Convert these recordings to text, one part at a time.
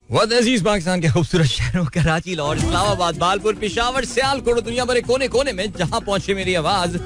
वद अजीज पाकिस्तान के खूबसूरत शहरों कराची, लाहौर, इस्लामाबाद, बालपुर, पेशावर, सियालकोट, दुनिया भर कोने कोने में जहां पहुंचे मेरी आवाज,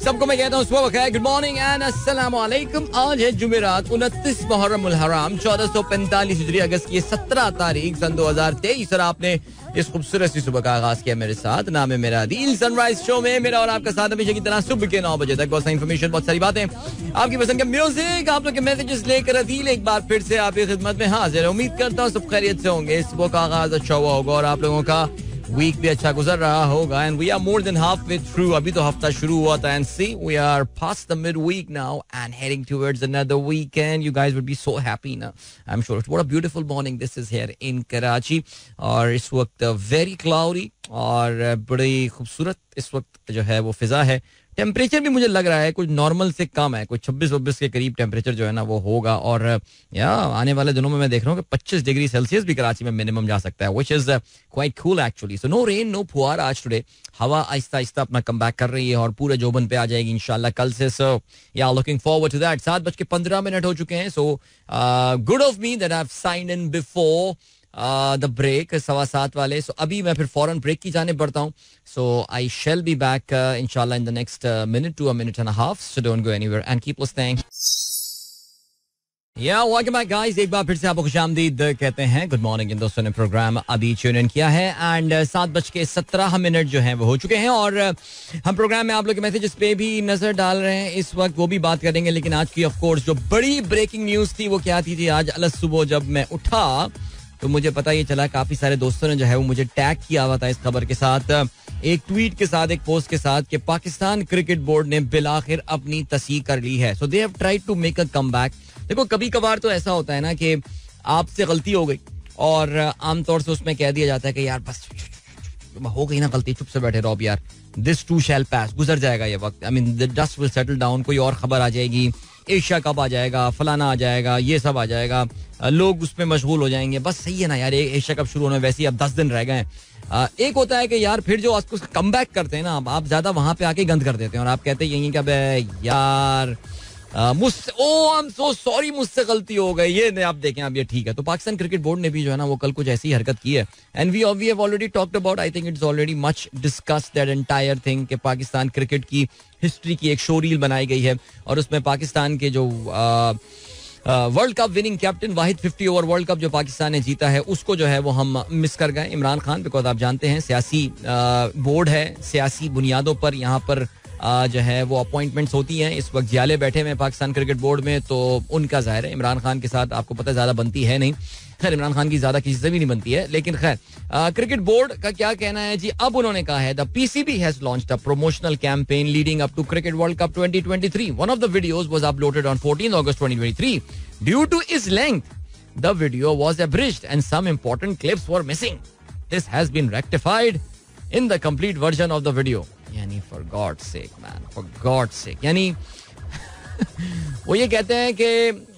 सबको मैं कहता हूँ सुबह बखैर, गुड मॉर्निंग एंड अस्सलाम वालेकुम। आज है जुमेरात 29 मुहर्रम उल हराम 1445 हिजरी, अगस्त की 17 तारीख सन 2023 और आपने इस खूबसूरत सी सुबह का आगाज किया मेरे साथ। नाम है मेरा दिल सनराइज शो में मेरा और आपका साथ हमेशा की तरह सुबह के 9 बजे तक। बहुत सारी इन्फॉर्मेशन, बहुत सारी बातें, आपकी पसंद का म्यूजिक, आप लोग के मैसेजेस लेकर अदील एक बार फिर से आपकी खिदमत में हाजिर है। उम्मीद करता हूँ सब खैरियत से होंगे, सुबह का आगाज अच्छा हुआ होगा और आप लोगों का वीक भी अच्छा गुजर रहा होगा। And we are more than half way through, अभी तो हफ्ता शुरू हुआ था and see we are past the mid week now and heading towards another weekend. You guys would be so happy ना, I am sure. What a beautiful morning this is here in Karachi और इस वक्त very cloudy और बड़ी खूबसूरत इस वक्त जो है वो फिजा है। टेम्परेचर भी मुझे लग रहा है कुछ नॉर्मल से कम है, कुछ 26-26 के करीब टेम्परेचर जो है ना वो होगा। और या आने वाले दिनों में मैं देख रहा हूँ कि 25 डिग्री सेल्सियस भी कराची में मिनिमम जा सकता है, which is quite cool actually. So no rain, no फुहार आज टुडे। हवा आहिस्ता आहिस्ता अपना कम बैक कर रही है और पूरे जोबन पे आ जाएगी इंशाल्लाह कल से। सो या लुकिंग फॉरवर्ड टू दैट। 7:15 हो चुके हैं। So good of me that I have signed in before the break 7:15 वाले। सो अभी मैं फिर फौरन ब्रेक की जाने पड़ता हूँ। So I shall be back इंशाल्लाह in the next minute to a minute and a half. So don't go anywhere and keep listening. Yeah welcome back guys, एक बार फिर से आपको खुशामदीद कहते हैं। गुड मॉर्निंग इन दोस्तों ने प्रोग्राम अभी ट्यून इन किया है एंड 7:17 जो हैं वो हो चुके हैं और हम प्रोग्राम में आप लोग के मैसेजेस पे भी नजर डाल रहे हैं इस वक्त, वो भी बात करेंगे। लेकिन आज की ऑफ कोर्स जो बड़ी ब्रेकिंग न्यूज थी वो क्या थी? आज अलग सुबह जब मैं उठा तो मुझे पता ये चला काफी सारे दोस्तों ने जो है वो मुझे टैग किया हुआ था इस खबर के साथ, एक ट्वीट के साथ, एक पोस्ट के साथ कि पाकिस्तान क्रिकेट बोर्ड ने बिलाखिर अपनी तस्दीक कर ली है। So they have tried to make a comeback. देखो कभी कभार तो ऐसा होता है ना कि आपसे गलती हो गई और आमतौर से उसमें कह दिया जाता है कि यार बस हो गई ना गलती, चुप से बैठे रहो यार, दिस टू शैल पास, गुजर जाएगा ये वक्त, I mean the dust will settle down, कोई और खबर आ जाएगी, एशिया कप आ जाएगा, फलाना आ जाएगा, ये सब आ जाएगा, लोग उसमें मशगूल हो जाएंगे, बस सही है ना यार, एशिया कप शुरू होने में वैसे ही अब 10 दिन रह गए हैं। एक होता है कि यार फिर जो कम बैक करते हैं ना, आप ज्यादा वहां पे आके गंद कर देते हैं और आप कहते हैं यही कि यार मुझसे आई एम सो सॉरी, मुझसे गलती हो गई, ये आप देखें अब ये ठीक है। तो पाकिस्तान क्रिकेट बोर्ड ने भी जो है ना वो कल कुछ ऐसी हरकत की है and we have already talked about, I think it's already much discussed that entire thing कि पाकिस्तान क्रिकेट की हिस्ट्री की एक शो रील बनाई गई है और उसमें पाकिस्तान के जो वर्ल्ड कप विनिंग कैप्टन, वाहिद 50 ओवर वर्ल्ड कप जो पाकिस्तान ने जीता है उसको जो है वो हम मिस कर गए, इमरान खान। बिकॉज आप जानते हैं सियासी बोर्ड है, सियासी बुनियादों पर यहाँ पर जो है वो अपॉइंटमेंट्स होती हैं। इस वक्त जियाले बैठे हुए पाकिस्तान क्रिकेट बोर्ड में, तो उनका जाहिर है इमरान खान के साथ आपको पता है ज्यादा बनती है नहीं। खैर इमरान खान की ज्यादा किसी से भी नहीं बनती है, लेकिन खैर क्रिकेट बोर्ड का क्या कहना है जी? अब उन्होंने कहा है the PCB has launched a promotional campaign leading up to cricket world cup 2023. One of the videos was uploaded on 14 August 2023. Due to its length the video was abridged and some important clips were missing. This has been rectified in the complete version of the video. यानी for God's sake man, for God's sake, यानी वो ये कहते हैं कि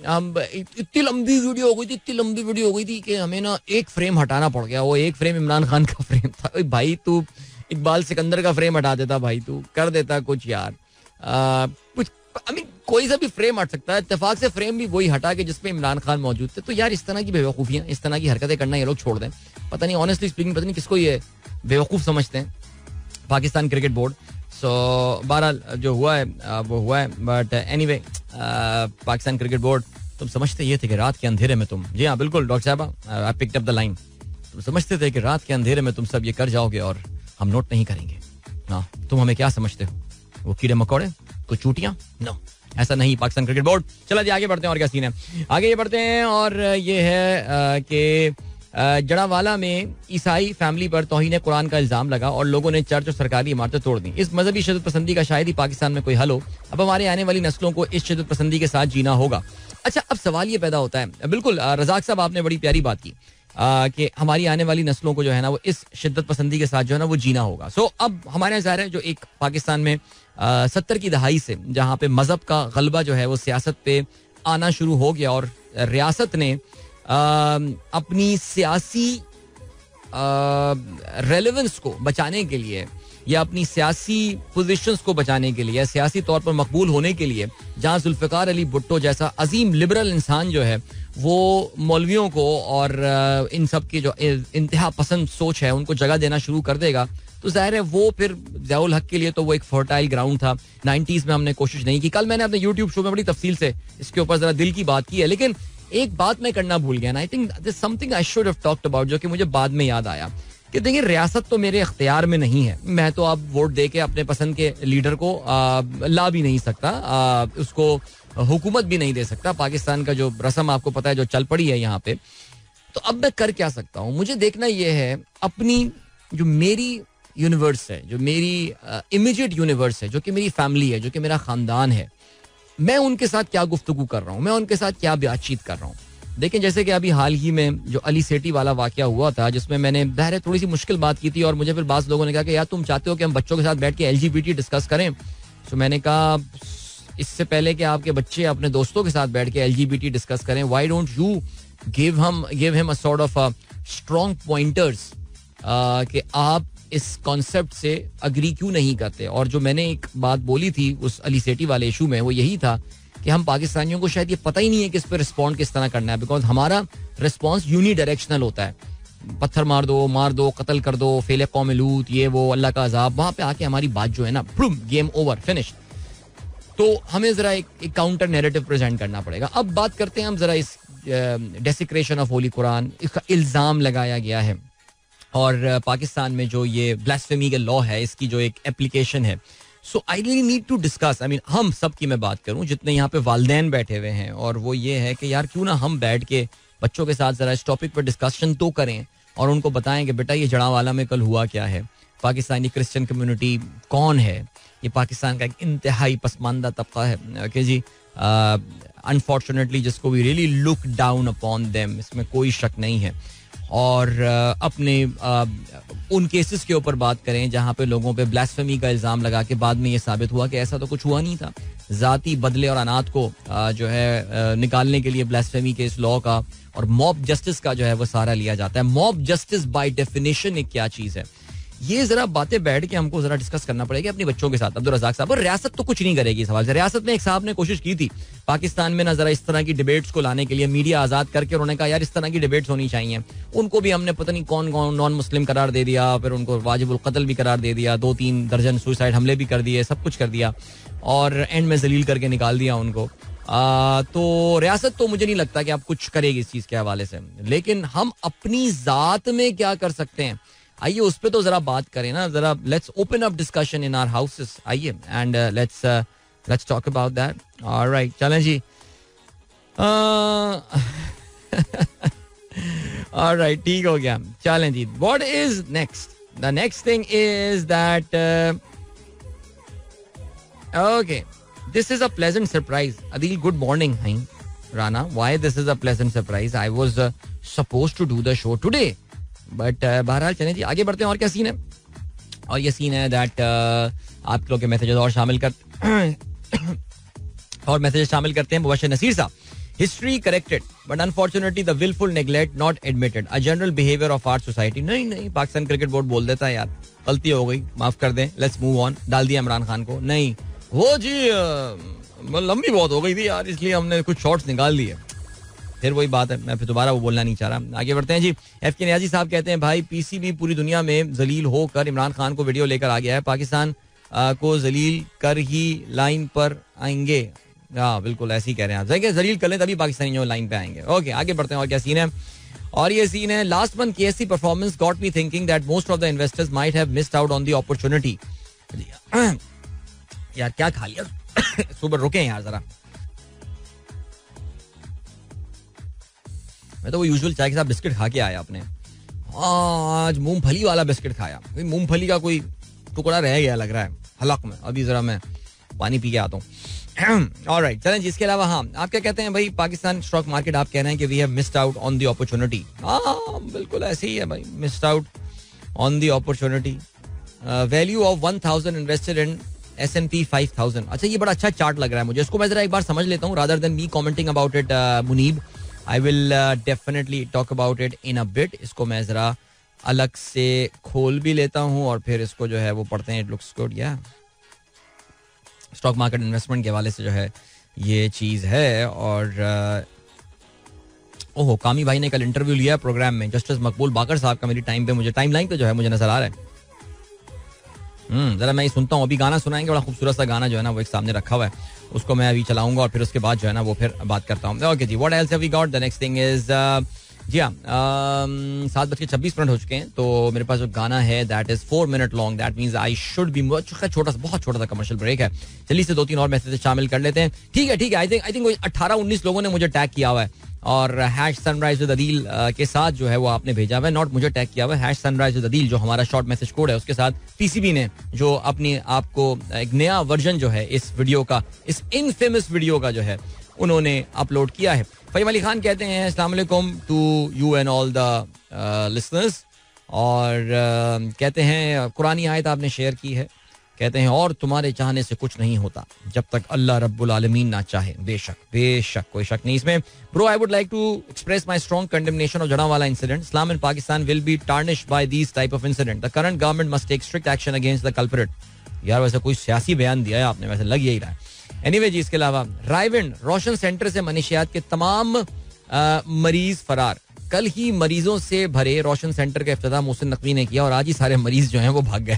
हम इतनी लंबी वीडियो हो गई थी कि हमें ना एक फ्रेम हटाना पड़ गया. वो एक फ्रेम इमरान खान का फ्रेम था. भाई तू इकबाल सिकंदर का फ्रेम हटा देता, भाई तू कर देता कुछ यार, कुछ आई मीन कोई सा भी फ्रेम हट सकता है. इत्तेफाक से फ्रेम भी वही हटा के जिसमें इमरान खान मौजूद थे. तो यार इस तरह की बेवकूफियां, इस तरह की हरकतें करना ये लोग छोड़ दें. पता नहीं ऑनेस्टली स्पीकिंग, पता नहीं किसको ये बेवकूफ समझते हैं पाकिस्तान क्रिकेट बोर्ड. सो बहरहाल जो हुआ है वो हुआ है. But anyway Pakistan cricket board, तुम समझते ये थे कि रात के अंधेरे में तुम, जी हाँ बिल्कुल डॉक्टर साहबा, I picked up the line, तुम समझते थे कि रात के अंधेरे में तुम सब ये कर जाओगे और हम नोट नहीं करेंगे. हाँ, तुम हमें क्या समझते हो, वो कीड़े मकोड़े, कुछ चूटियां? नो, ऐसा नहीं पाकिस्तान क्रिकेट बोर्ड. चला जी आगे बढ़ते हैं. और क्या सीन है, आगे ये बढ़ते हैं. और ये है कि जड़ावाला में ईसाई फैमिली पर तौहीन कुरान का इल्जाम लगा और लोगों ने चर्च और सरकारी इमारतें तोड़ दी. इस मजहबी शिद्दत पसंदी का शायद ही पाकिस्तान में कोई हल हो. अब हमारे आने वाली नस्लों को इस शिद्दत पसंदी के साथ जीना होगा. अच्छा, अब सवाल ये पैदा होता है, बिल्कुल रजाक साहब आपने बड़ी प्यारी बात की कि हमारी आने वाली नस्लों को जो है ना वो इस शिद्दत पसंदी के साथ जो है ना वो जीना होगा. सो अब हमारे ज़ाहिर है जो एक पाकिस्तान में 70 की दहाई से जहाँ पे मजहब का गलबा जो है वो सियासत पे आना शुरू हो गया और रियासत ने अपनी सियासी रेलेवेंस को बचाने के लिए या अपनी सियासी पोजीशंस को बचाने के लिए या सियासी तौर पर मकबूल होने के लिए, जहां जुल्फिकार अली भुट्टो जैसा अजीम लिबरल इंसान जो है वो मौलवियों को और इन सब की जो इंतहा पसंद सोच है उनको जगह देना शुरू कर देगा, तो जाहिर है वो फिर ज़ियाउल हक के लिए तो वो एक फर्टाइल ग्राउंड था. 90s में हमने कोशिश नहीं की. कल मैंने अपने यूट्यूब शो में बड़ी तफसील से इसके ऊपर जरा दिल की बात की है, लेकिन एक बात मैं करना भूल गया. I think this something I should have talked about, जो कि मुझे बाद में याद आया कि देखिए रियासत तो मेरे इख्तियार में नहीं है. मैं तो अब वोट दे के अपने पसंद के लीडर को ला भी नहीं सकता, उसको हुकूमत भी नहीं दे सकता. पाकिस्तान का जो रस्म आपको पता है जो चल पड़ी है यहाँ पे. तो अब मैं कर क्या सकता हूँ? मुझे देखना यह है अपनी जो मेरी यूनिवर्स है, जो मेरी इमीडिएट यूनिवर्स है, जो कि मेरी फैमिली है, जो कि मेरा खानदान है, मैं उनके साथ क्या गुफ्तगू कर रहा हूँ, मैं उनके साथ क्या बातचीत कर रहा हूँ. देखें जैसे कि अभी हाल ही में जो अली सेठी वाला वाकया हुआ था, जिसमें मैंने दायरे थोड़ी सी मुश्किल बात की थी और मुझे फिर बास लोगों ने कहा कि यार तुम चाहते हो कि हम बच्चों के साथ बैठ के LGBT डिस्कस करें. तो मैंने कहा इससे पहले कि आपके बच्चे अपने दोस्तों के साथ बैठ के LGBT डिस्कस करें, why don't you give him a sort of strong pointers कि आप इस कॉन्सेप्ट से अग्री क्यों नहीं करते. और जो मैंने एक बात बोली थी उस अली सेठी वाले इशू में वो यही था कि हम पाकिस्तानियों को शायद ये पता ही नहीं है कि इस पर रिस्पॉन्ड किस तरह करना है, बिकॉज हमारा रिस्पॉन्स यूनिडायरेक्शनल होता है. पत्थर मार दो, कत्ल कर दो, फेले कौम लूत, ये वो, अल्लाह का अजाब. वहां पे आके हमारी बात जो है ना, गेम ओवर, फिनिश. तो हमें जरा एक काउंटर नैरेटिव प्रेजेंट करना पड़ेगा. अब बात करते हैं हम जरा इस डेसिक्रेशन ऑफ होली कुरान, इसका इल्जाम लगाया गया है और पाकिस्तान में जो ये ब्लास्फेमी का लॉ है इसकी जो एक एप्लीकेशन है. So I really need to discuss. I mean हम सब की मैं बात करूं जितने यहाँ पे वालिदैन बैठे हुए हैं, और वो ये है कि यार क्यों ना हम बैठ के बच्चों के साथ जरा इस टॉपिक पर डिस्कशन तो करें और उनको बताएं कि बेटा ये जड़ावाला में कल हुआ क्या है, पाकिस्तानी क्रिश्चियन कम्युनिटी कौन है, ये पाकिस्तान का एक इंतहाई पसमानदा तबका है कि जी अनफॉर्चुनेटली जिसको we really look down upon them, इसमें कोई शक नहीं है. और अपने उन केसेस के ऊपर बात करें जहां पे लोगों पे ब्लास्फेमी का इल्जाम लगा के बाद में ये साबित हुआ कि ऐसा तो कुछ हुआ नहीं था. जाती बदले और अनाथ को जो है निकालने के लिए ब्लास्फेमी के इस लॉ का और मॉब जस्टिस का जो है वो सहारा लिया जाता है. मॉब जस्टिस बाय डेफिनेशन एक क्या चीज है, ये जरा बातें बैठ के हमको जरा डिस्कस करना पड़ेगा अपने बच्चों के साथ. अब्दुल रज़ाक साहब, और रियासत तो कुछ नहीं करेगी इस सवाल से. रियासत में एक साहब ने कोशिश की थी पाकिस्तान में ना जरा इस तरह की डिबेट्स को लाने के लिए, मीडिया आजाद करके उन्होंने कहा यार इस तरह की डिबेट्स होनी चाहिए. उनको भी हमने पता नहीं कौन कौन नॉन मुस्लिम करार दे दिया, फिर उनको वाजिबुल कत्ल भी करार दे दिया, 2-3 दर्जन सुसाइड हमले भी कर दिए, सब कुछ कर दिया और एंड में जलील करके निकाल दिया उनको. तो रियासत तो मुझे नहीं लगता कि आप कुछ करेगी इस चीज के हवाले से, लेकिन हम अपनी जात में क्या कर सकते हैं, आइए उस पे तो जरा बात करें ना. जरा let's open up discussion in our houses, आइए and let's talk about that. Alright, चलें जी. ऑलराइट, ठीक हो गया, चलें जी. What is next? The next thing is that okay, this is a pleasant surprise. Adeel, good morning. Hi Rana, why this is a pleasant surprise? I was supposed to do the show today, but बहरहाल चलें जी, आगे बढ़ते हैं. और क्या scene है? और ये सीन है दैट आप लोग के मैसेजेस और शामिल करते हैं. Mubashir Nasir sahab, history corrected but unfortunately the wilful neglect not admitted, a general behaviour of our society. नहीं, पाकिस्तान क्रिकेट बोर्ड बोल देता है यार गलती हो गई, माफ कर दें, लेट्स मूव ऑन. डाल दिया इमरान खान को. नहीं वो जी लंबी बहुत हो गई थी यार, इसलिए हमने कुछ शॉर्ट्स निकाल दिए. फिर वही बात है, मैं फिर दोबारा वो बोलना नहीं चाह रहा. आगे बढ़ते हैं जी. एफ के नियाजी साहब कहते हैं भाई पीसीबी पूरी दुनिया में जलील होकर इमरान खान को वीडियो लेकर आ गया है, पाकिस्तान को जलील कर ही लाइन पर आएंगे. हाँ बिल्कुल ऐसे ही कह रहे हैं आप, जलील कर लें तभी पाकिस्तानी लाइन पे आएंगे. ओके, आगे बढ़ते हैं. और क्या सीन है? और ये सीन है, last month KSC performance got me thinking that most of the investors might have missed out on the opportunity. यार क्या खा लिया सुबह, रुके यार जरा. मैं तो वो यूजुअल चाय के साथ बिस्किट खा के आया अपने. आज मूंगफली वाला बिस्किट खाया. मूंगफली का कोई टुकड़ा रह गया लग रहा है हलक में. अभी जरा मैं पानी पी के आता हूँ. ऑलराइट, चलें. जिसके अलावा हाँ, आप क्या कहते हैं भाई, पाकिस्तान स्टॉक मार्केट आप कह रहे हैं कि we have missed out on the opportunity. हाँ बिल्कुल ऐसे ही है भाई, missed out on the opportunity. Value of 1000 invested in S&P 5000. अच्छा, ये बड़ा अच्छा चार्ट लग रहा है मुझे, इसको मैं जरा एक बार समझ लेता हूँ rather than me commenting about it. Munib, I will definitely talk about it in a bit. इसको मैं जरा अलग से खोल भी लेता हूँ और फिर इसको जो है वो पढ़ते हैं. It looks good. या स्टॉक मार्केट इन्वेस्टमेंट के हवाले से जो है ये चीज़ है. और ओहो, कामी भाई ने कल इंटरव्यू लिया प्रोग्राम में जस्टिस मकबूल बाकर साहब का, मेरी टाइम पे मुझे टाइमलाइन पे जो है मुझे नजर आ रहा है. जरा मैं ये सुनता हूँ, अभी गाना सुनाएंगे, बड़ा खूबसूरत सा गाना जो है ना वो एक सामने रखा हुआ है, उसको मैं अभी चलाऊंगा और फिर उसके बाद जो है ना वो फिर बात करता हूँ. ओके जी, what else have we got? The next thing is, जी हाँ, 7:26 हो चुके हैं, तो मेरे पास जो गाना है that is 4 minute long. That means I should be, छोटा सा, बहुत छोटा सा कमर्शियल ब्रेक है. चलिए से 2-3 और मैसेज शामिल कर लेते हैं. ठीक है. आई थिंक 18-19 लोगों ने मुझे टैग किया हुआ है और हैश सनराइज विद अदील के साथ जो है वो आपने भेजा हुआ है, नॉट मुझे टैग किया हुआ है, हैश सनराइज विद अदील जो हमारा शॉर्ट मैसेज कोड है उसके साथ पीसीबी ने जो अपनी आपको एक नया वर्जन जो है इस वीडियो का, इस इनफेमस वीडियो का जो है उन्होंने अपलोड किया है. फहीम अली खान कहते हैं अस्सलाम वालेकुम to you and all the listeners, और कहते हैं कुरानी आयत आपने शेयर की है, कहते हैं और तुम्हारे चाहने से कुछ नहीं होता जब तक अल्लाह रब्बुल आलमीन ना चाहे. बेशक कोई शक नहीं इसमें. Bro, I would like to express my strong condemnation of Jaranwala incident. Islam in Pakistan will be tarnished by these type of incident. The current government must take strict action against the culprit. यार वैसे कोई सियासी बयान दिया है आपने, वैसे लग यही रहा है. एनीवे जी, इसके अलावा रायविंड रोशन सेंटर से मनीशियात के तमाम मरीज फरार. कल ही मरीजों से भरे रोशन सेंटर का इफ्तिताह मोहसिन नकवी ने किया और आज ही सारे मरीज जो हैं वो भाग गए.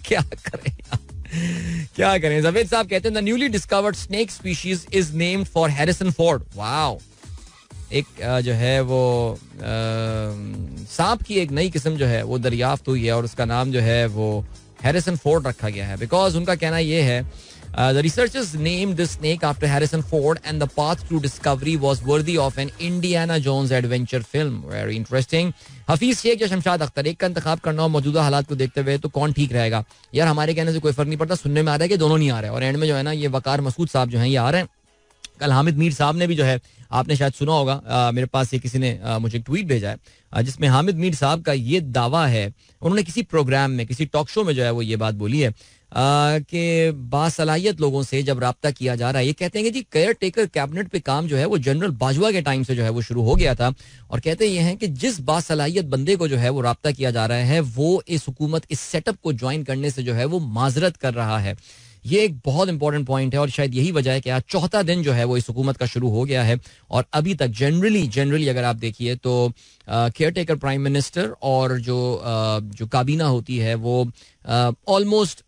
क्या करें. जावेद साहब कहते हैं the newly discovered snake species is named for Harrison Ford. Wow, एक जो है वो सांप की एक नई किस्म जो है वो दरियाफ्त हुई है और उसका नाम जो है वो हैरिसन फोर्ड रखा गया है. बिकॉज उनका कहना ये है, the researchers named this snake after Harrison Ford and the path to discovery was worthy of an Indiana Jones adventure film. Very interesting. Hafeez Sheikh या शमशाद अख्तर, एक का इंतखाब करना हो मौजूदा हालात को देखते हुए तो कौन ठीक रहेगा? यार हमारे कहने से कोई फर्क नहीं पड़ता, सुनने में आ रहा है कि दोनों नहीं आ रहे हैं और एंड में जो है ना ये वकार मसूद साहब जो हैं ये आ रहे हैं. कल हामिद मीर साहब ने भी जो है, आपने शायद सुना होगा, मेरे पास ये किसी ने मुझे एक ट्वीट भेजा है जिसमें हामिद मीर साहब का ये दावा है, उन्होंने किसी प्रोग्राम में, किसी टॉक शो में जो है वो ये बात बोली है कि बासलाहियत लोगों से जब राब्ता किया जा रहा है, ये कहते हैं कि जी केयर टेकर कैबिनेट पे काम जो है वो जनरल बाजवा के टाइम से जो है वो शुरू हो गया था और कहते ये हैं कि जिस बासलाहियत बंदे को जो है वो राब्ता किया जा रहा है वो इस हुकूमत, इस सेटअप को ज्वाइन करने से जो है वो माजरत कर रहा है. ये एक बहुत इंपॉर्टेंट पॉइंट है और शायद यही वजह है कि आज चौथा दिन जो है वो इस हुकूमत का शुरू हो गया है और अभी तक जनरली अगर आप देखिए तो केयर टेकर प्राइम मिनिस्टर और जो काबीना होती है वो ऑलमोस्ट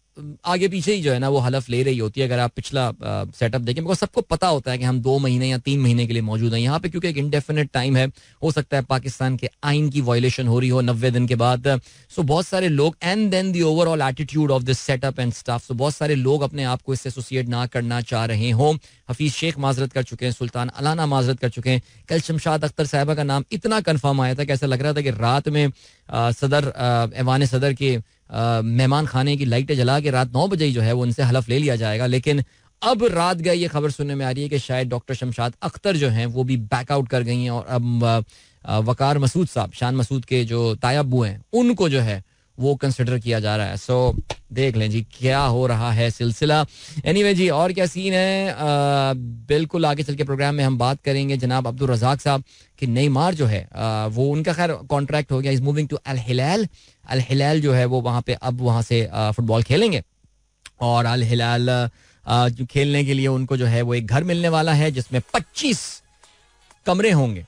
आगे पीछे ही जो है ना वो हलफ ले रही होती है. अगर आप पिछला सेटअप देखें, बिकॉज सबको पता होता है कि हम 2 महीने या 3 महीने के लिए मौजूद हैं यहाँ पे, क्योंकि एक इंडेफिनिट टाइम है, हो सकता है पाकिस्तान के आइन की वायलेशन हो रही हो 90 दिन के बाद. सो बहुत सारे लोग, and then the overall attitude of this setup and staff, so बहुत सारे लोग अपने आप को इससे एसोसिएट ना करना चाह रहे हों. हफीज शेख माजरत कर चुके हैं, सुल्तान अलाना माजरत कर चुके हैं. कल शमशाद अख्तर साहिबा का नाम इतना कन्फर्म आया था कि ऐसा लग रहा था कि रात में सदर ऐवान सदर के मेहमान खाने की लाइटें जला के रात 9 बजे ही जो है वो उनसे हलफ ले लिया जाएगा. लेकिन अब रात गए ये खबर सुनने में आ रही है कि शायद डॉक्टर शमशाद अख्तर जो हैं वो भी बैकआउट कर गई हैं और अब वकार मसूद साहब, शान मसूद के जो ताया अब्बू हैं, उनको जो है वो कंसिडर किया जा रहा है. सो देख लें जी क्या हो रहा है सिलसिला. एनीवे जी, और क्या सीन है बिल्कुल आगे चल के प्रोग्राम में हम बात करेंगे. जनाब अब्दुल रज़ाक साहब कि नेमार जो है वो उनका खैर कॉन्ट्रैक्ट हो गया, इज मूविंग टू अल हिलाल. अल हिलाल जो है वो वहाँ पे अब वहाँ से फुटबॉल खेलेंगे और अल हिलाल जो खेलने के लिए उनको जो है वो एक घर मिलने वाला है जिसमें 25 कमरे होंगे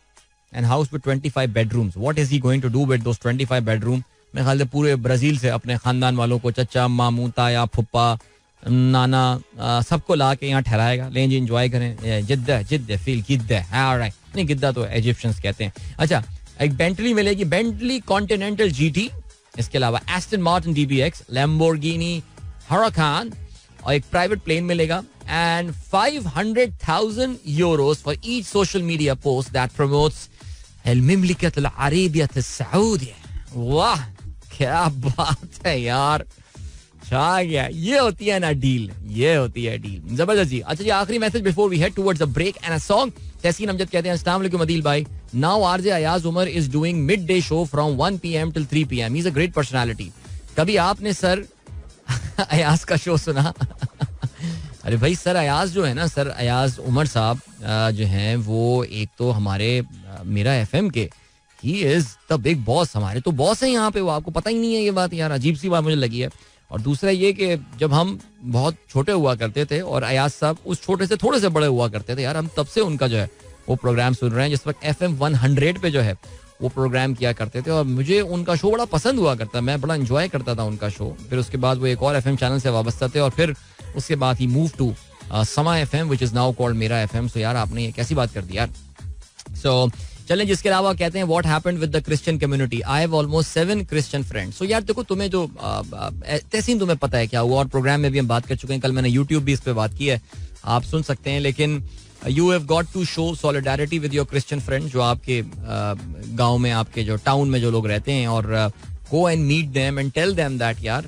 and house with 25 bedrooms. What is he going to do with those 25 bedroom? मेरे ख्याल से पूरे ब्राजील से अपने खानदान वालों को, चचा, मामू, ताया, फुप्पा, नाना, सबको ला के यहाँ ठहराएगा. लें जी, एंजॉय करें. जिद्द फील गिद्दा है, नहीं गिद्दा तो इजिप्शियंस कहते हैं. अच्छा, एक बेंटली मिलेगी, बेंटली कॉन्टिनेंटल जीटी. इसके अलावा Aston Martin DBX, Lamborghini Huracan और एक प्राइवेट प्लेन मिलेगा and 500,000 euros for each social media post that promotes अल ममलिकत अल अरबियत अल सऊदिया. वाह क्या बात है यार, छा गया. ये होती है ना डील, ये होती है डील, जबरदस्त जी. अच्छा जी, आखिरी message before we head towards a break and a song. Tahseen Amjad कहते हैं अस्सलाम वालेकुम अदील भाई, now RJ Ayaz Umar is doing mid day show from 1 PM till 3 PM. He is a great personality. कभी आपने सर अयाज का शो सुना? अरे भाई, सर अयाज जो है ना, सर अयाज उमर साहब जो हैं वो एक तो हमारे मेरा FM के, he is the big boss. हमारे तो बॉस हैं यहाँ पे, वो आपको पता ही नहीं है ये बात. यार अजीब सी बात मुझे लगी है. और दूसरा ये कि जब हम बहुत छोटे हुआ करते थे और अयाज साहब उस छोटे से थोड़े से बड़े हुआ करते थे यार, हम तब से उनका जो है वो प्रोग्राम सुन रहे हैं जिस वक्त FM 100 पे जो है वो प्रोग्राम किया करते थे और मुझे उनका शो बड़ा पसंद हुआ करता, मैं बड़ा एंजॉय करता था उनका शो. फिर उसके बाद वो एक और FM चैनल से वाबस्ता थे और फिर उसके बाद ही मूव टू समा FM which is now called मेरा FM. सो यार आपने ये कैसी बात कर दी यार. सो चलें, जिसके अलावा कहते हैं what happened with the Christian community. I have almost 7 Christian friends. So यार देखो, तुम्हें जो तहसीन तुम्हें पता है क्या हुआ और प्रोग्राम में भी हम बात कर चुके हैं. कल मैंने यूट्यूब भी इस पे बात की है, आप सुन सकते हैं. लेकिन you have got to show solidarity with your Christian friend जो आपके गांव में, आपके जो टाउन में जो लोग रहते हैं, और go and meet them and tell them that यार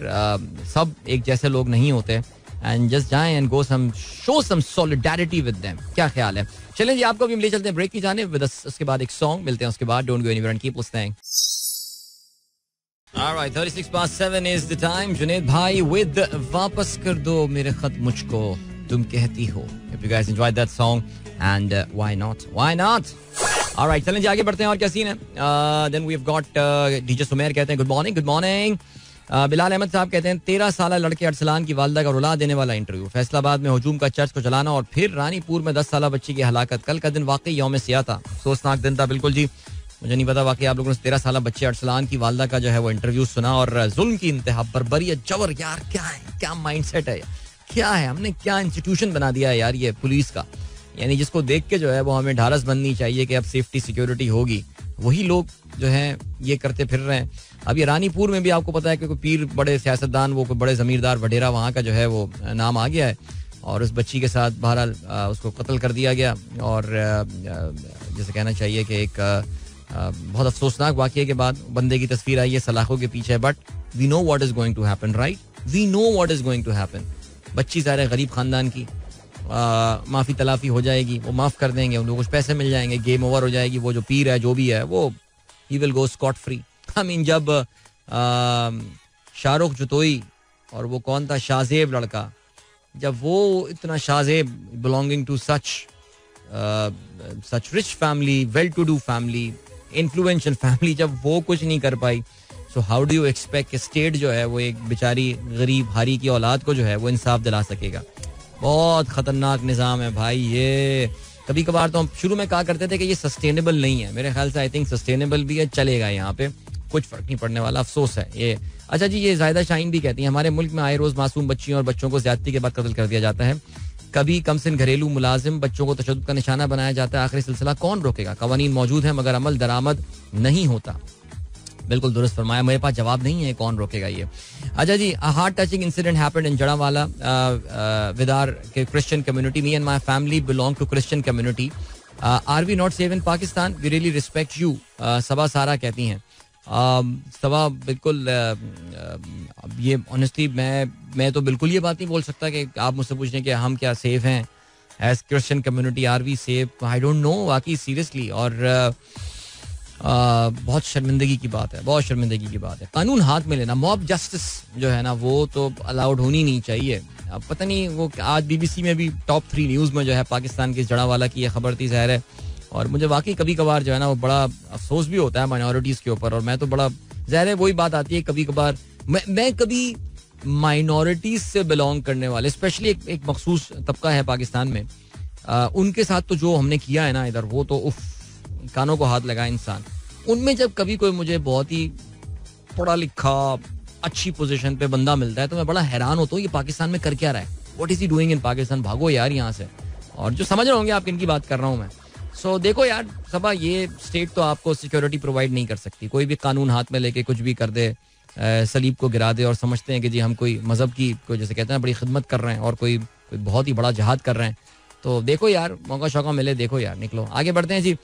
सब एक जैसे लोग नहीं होते. एंड जस्ट जाएं and go some show some solidarity with them. क्या ख्याल है? चलें जी, आपको भी हम ले चलते हैं ब्रेक की जाने विद उसके बाद एक सॉन्ग मिलते हैं. उसके बाद don't go anywhere and keep listening. Alright, 36:07 is the time. Junaid भाई विद वापस कर दो मेरे खत मुझको तुम कहती हो. If you guys enjoyed that song and why not? Alright, चलें जी आगे बढ़ते हैं. और क्या सीन है? Then we've got DJ Sumer कहते हैं good morning. बिलाल अहमद साहब कहते हैं 13 साल लड़के अरसलान की वालदा का रुला देने वाला इंटरव्यू. फैसलाबाद में हुजूम का चर्च को चलाना और फिर रानीपुर में 10 साल बच्ची की हलाकत. कल का दिन वाकई यौम सियाह था, अफसोसनाक दिन था. बिल्कुल जी, मुझे नहीं पता वाकई आप लोगों ने 13 साल बच्चे अरसलान की वालदा का जो है वो इंटरव्यू सुना और जुल्म की इंतहा, बर्बरियत, जबर. यार क्या है, क्या माइंडसेट है, क्या है, हमने क्या इंस्टीट्यूशन बना दिया है यार ये पुलिस का. यानी जिसको देख के जो है वो हमें ढारस बननी चाहिए कि अब सेफ्टी सिक्योरिटी होगी, वही लोग जो हैं ये करते फिर रहे हैं. अब ये रानीपुर में भी आपको पता है कि कोई पीर, बड़े सियासतदान, वो कोई बड़े जमींदार वडेरा वहाँ का जो है वो नाम आ गया है और उस बच्ची के साथ बहरहाल उसको कत्ल कर दिया गया. और जैसे कहना चाहिए कि एक बहुत अफसोसनाक वाक़ये के बाद बंदे की तस्वीर आई है सलाखों के पीछे. But we know what is going to happen, right? We know what is going to happen. बच्ची सारे गरीब खानदान की, माफ़ी तलाफी हो जाएगी, वो माफ़ कर देंगे, उनको कुछ पैसे मिल जाएंगे, गेम ओवर हो जाएगी. वो जो पीर है जो भी है वो he will go Scott free. I mean जब शाहरुख जुतोई और वो कौन था शाहजेब लड़का, जब वो इतना Shahzeb belonging to such rich family, well to do family, influential family, जब वो कुछ नहीं कर पाई, so how do you expect state जो है वो एक बेचारी गरीब हारी की औलाद को जो है वो इंसाफ दिला सकेगा? बहुत खतरनाक निज़ाम है भाई ये. कभी कभार तो हम शुरू में कहा करते थे कि ये सस्टेनेबल नहीं है. मेरे ख्याल से आई थिंक सस्टेनेबल भी है, चलेगा, यहाँ पे कुछ फर्क नहीं पड़ने वाला. अफसोस है ये. अच्छा जी, ये जायदा शाहीन भी कहती है हमारे मुल्क में आए रोज मासूम बच्चियों और बच्चों को ज्यादती के बाद कत्ल कर दिया जाता है. कभी कमसिन घरेलू मुलाजिम बच्चों को तशद्दुद का निशाना बनाया जाता है. आखिरी सिलसिला कौन रोकेगा? कवानीन मौजूद है मगर अमल दरामद नहीं होता. बिल्कुल दुरुस्त फरमाया, मेरे पास जवाब नहीं है, कौन रोकेगा ये. अच्छा जी, heart touching incident happened in Jaranwala with our Christian community. Me and my family belong to Christian community. Are we not safe in Pakistan? We really respect you. Saba Sara कहती हैं. सबा बिल्कुल ये ऑनेस्टली मैं तो बिल्कुल ये बात नहीं बोल सकता कि आप मुझसे पूछ रहे कि हम क्या सेफ हैं as Christian community. Are we safe? I don't know वाकई सीरियसली. और बहुत शर्मिंदगी की बात है, बहुत शर्मिंदगी की बात है. कानून हाथ में लेना, मॉब जस्टिस जो है ना वो तो अलाउड होनी नहीं चाहिए. अब पता नहीं वो आज BBC में भी टॉप 3 न्यूज़ में जो है पाकिस्तान की जड़ावाला की ये खबर थी ज़ाहिर है. और मुझे वाकई कभी कभार जो है ना वो बड़ा अफसोस भी होता है माइनॉरिटीज़ के ऊपर. और मैं तो बड़ा ज़ाहिर है वही बात आती है कभी कभार मैं कभी माइनॉरिटीज़ से बिलोंग करने वाले स्पेशली एक मखसूस तबका है पाकिस्तान में, उनके साथ तो जो हमने किया है ना इधर, वो तो उफ, कानों को हाथ लगा इंसान. उनमें जब कभी कोई मुझे बहुत ही पढ़ा लिखा अच्छी पोजीशन पे बंदा मिलता है तो मैं बड़ा हैरान होता हूँ ये पाकिस्तान में कर क्या रहा है, what is he doing in Pakistan. भागो यार यहाँ से. और जो समझ रहे होंगे आप किनकी बात कर रहा हूँ मैं. सो देखो यार सबा, ये स्टेट तो आपको सिक्योरिटी प्रोवाइड नहीं कर सकती. कोई भी कानून हाथ में लेके कुछ भी कर दे, सलीब को गिरा दे और समझते हैं कि जी हम कोई मजहब की कोई जैसे कहते हैं बड़ी खिदमत कर रहे हैं और कोई बहुत ही बड़ा जहाद कर रहे हैं. तो देखो यार मौका शौका मिले, देखो यार निकलो. आगे बढ़ते हैं जी.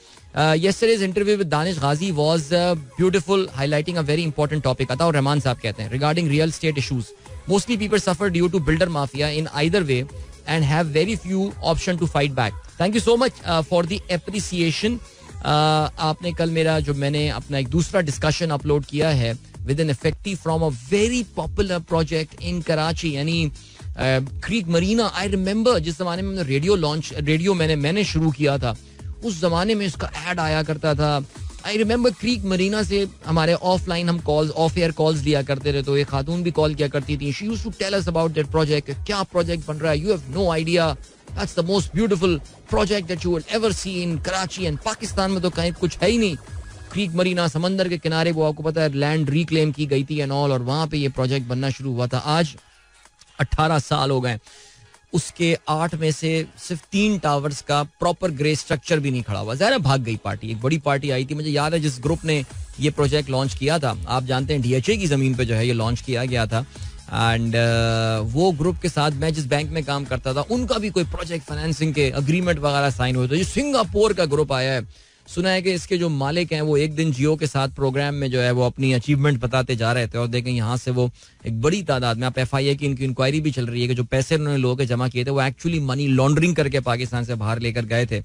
Yesterday's interview with Danish Ghazi was beautiful, highlighting a very important topic. Ataur Rehman साहब कहते हैं regarding real estate issues, mostly people suffer due to builder mafia in either way and have very few option to fight back. Thank you so much for the appreciation. आपने कल मेरा जो मैंने अपना एक दूसरा डिस्कशन अपलोड किया है with an effective from a very popular project in Karachi, यानी क्रीक मरीना. आई रिमेंबर जिस जमाने में रेडियो मैंने शुरू किया था, उस जमाने में इसका ऐड आया करता था. आई रिमेंबर क्रीक मरीना से हमारे ऑफलाइन हम कॉल्स, ऑफ एयर कॉल्स लिया करते थे. तो एक खातून भी कॉल किया करती थी. She used to tell us about that project. क्या प्रोजेक्ट बन रहा है, you have no idea. That's the most beautiful project that you will ever see in Karachi and Pakistan में तो कहीं कुछ है ही नहीं. क्रीक मरीना समंदर के किनारे वो आपको पता है लैंड रिक्लेम की गई थी एंड ऑल, और वहां पे ये प्रोजेक्ट बनना शुरू हुआ था. आज 18 साल हो गए. उसके 8 में से सिर्फ 3 टावर्स का प्रॉपर ग्रे स्ट्रक्चर भी नहीं खड़ा हुआ. ज़रा भाग गई पार्टी. एक बड़ी पार्टी आई थी, मुझे याद है जिस ग्रुप ने ये प्रोजेक्ट लॉन्च किया था. आप जानते हैं DHA की ज़मीन पे जो है ये लॉन्च किया गया था. एंड वो ग्रुप के साथ मैं जिस बैंक में काम करता था उनका भी कोई प्रोजेक्ट फाइनेंसिंग के अग्रीमेंट वगैरह साइन हुए थे. ये सिंगापुर का ग्रुप आया है. सुना है कि इसके जो मालिक हैं वो एक दिन जियो के साथ प्रोग्राम में जो है वो अपनी अचीवमेंट बताते जा रहे थे, और देखें यहाँ से वो एक बड़ी तादाद में, आप FIA की इनकी इंक्वायरी भी चल रही है कि जो पैसे उन्होंने लोगों के जमा किए थे वो एक्चुअली मनी लॉन्ड्रिंग करके पाकिस्तान से बाहर लेकर गए थे.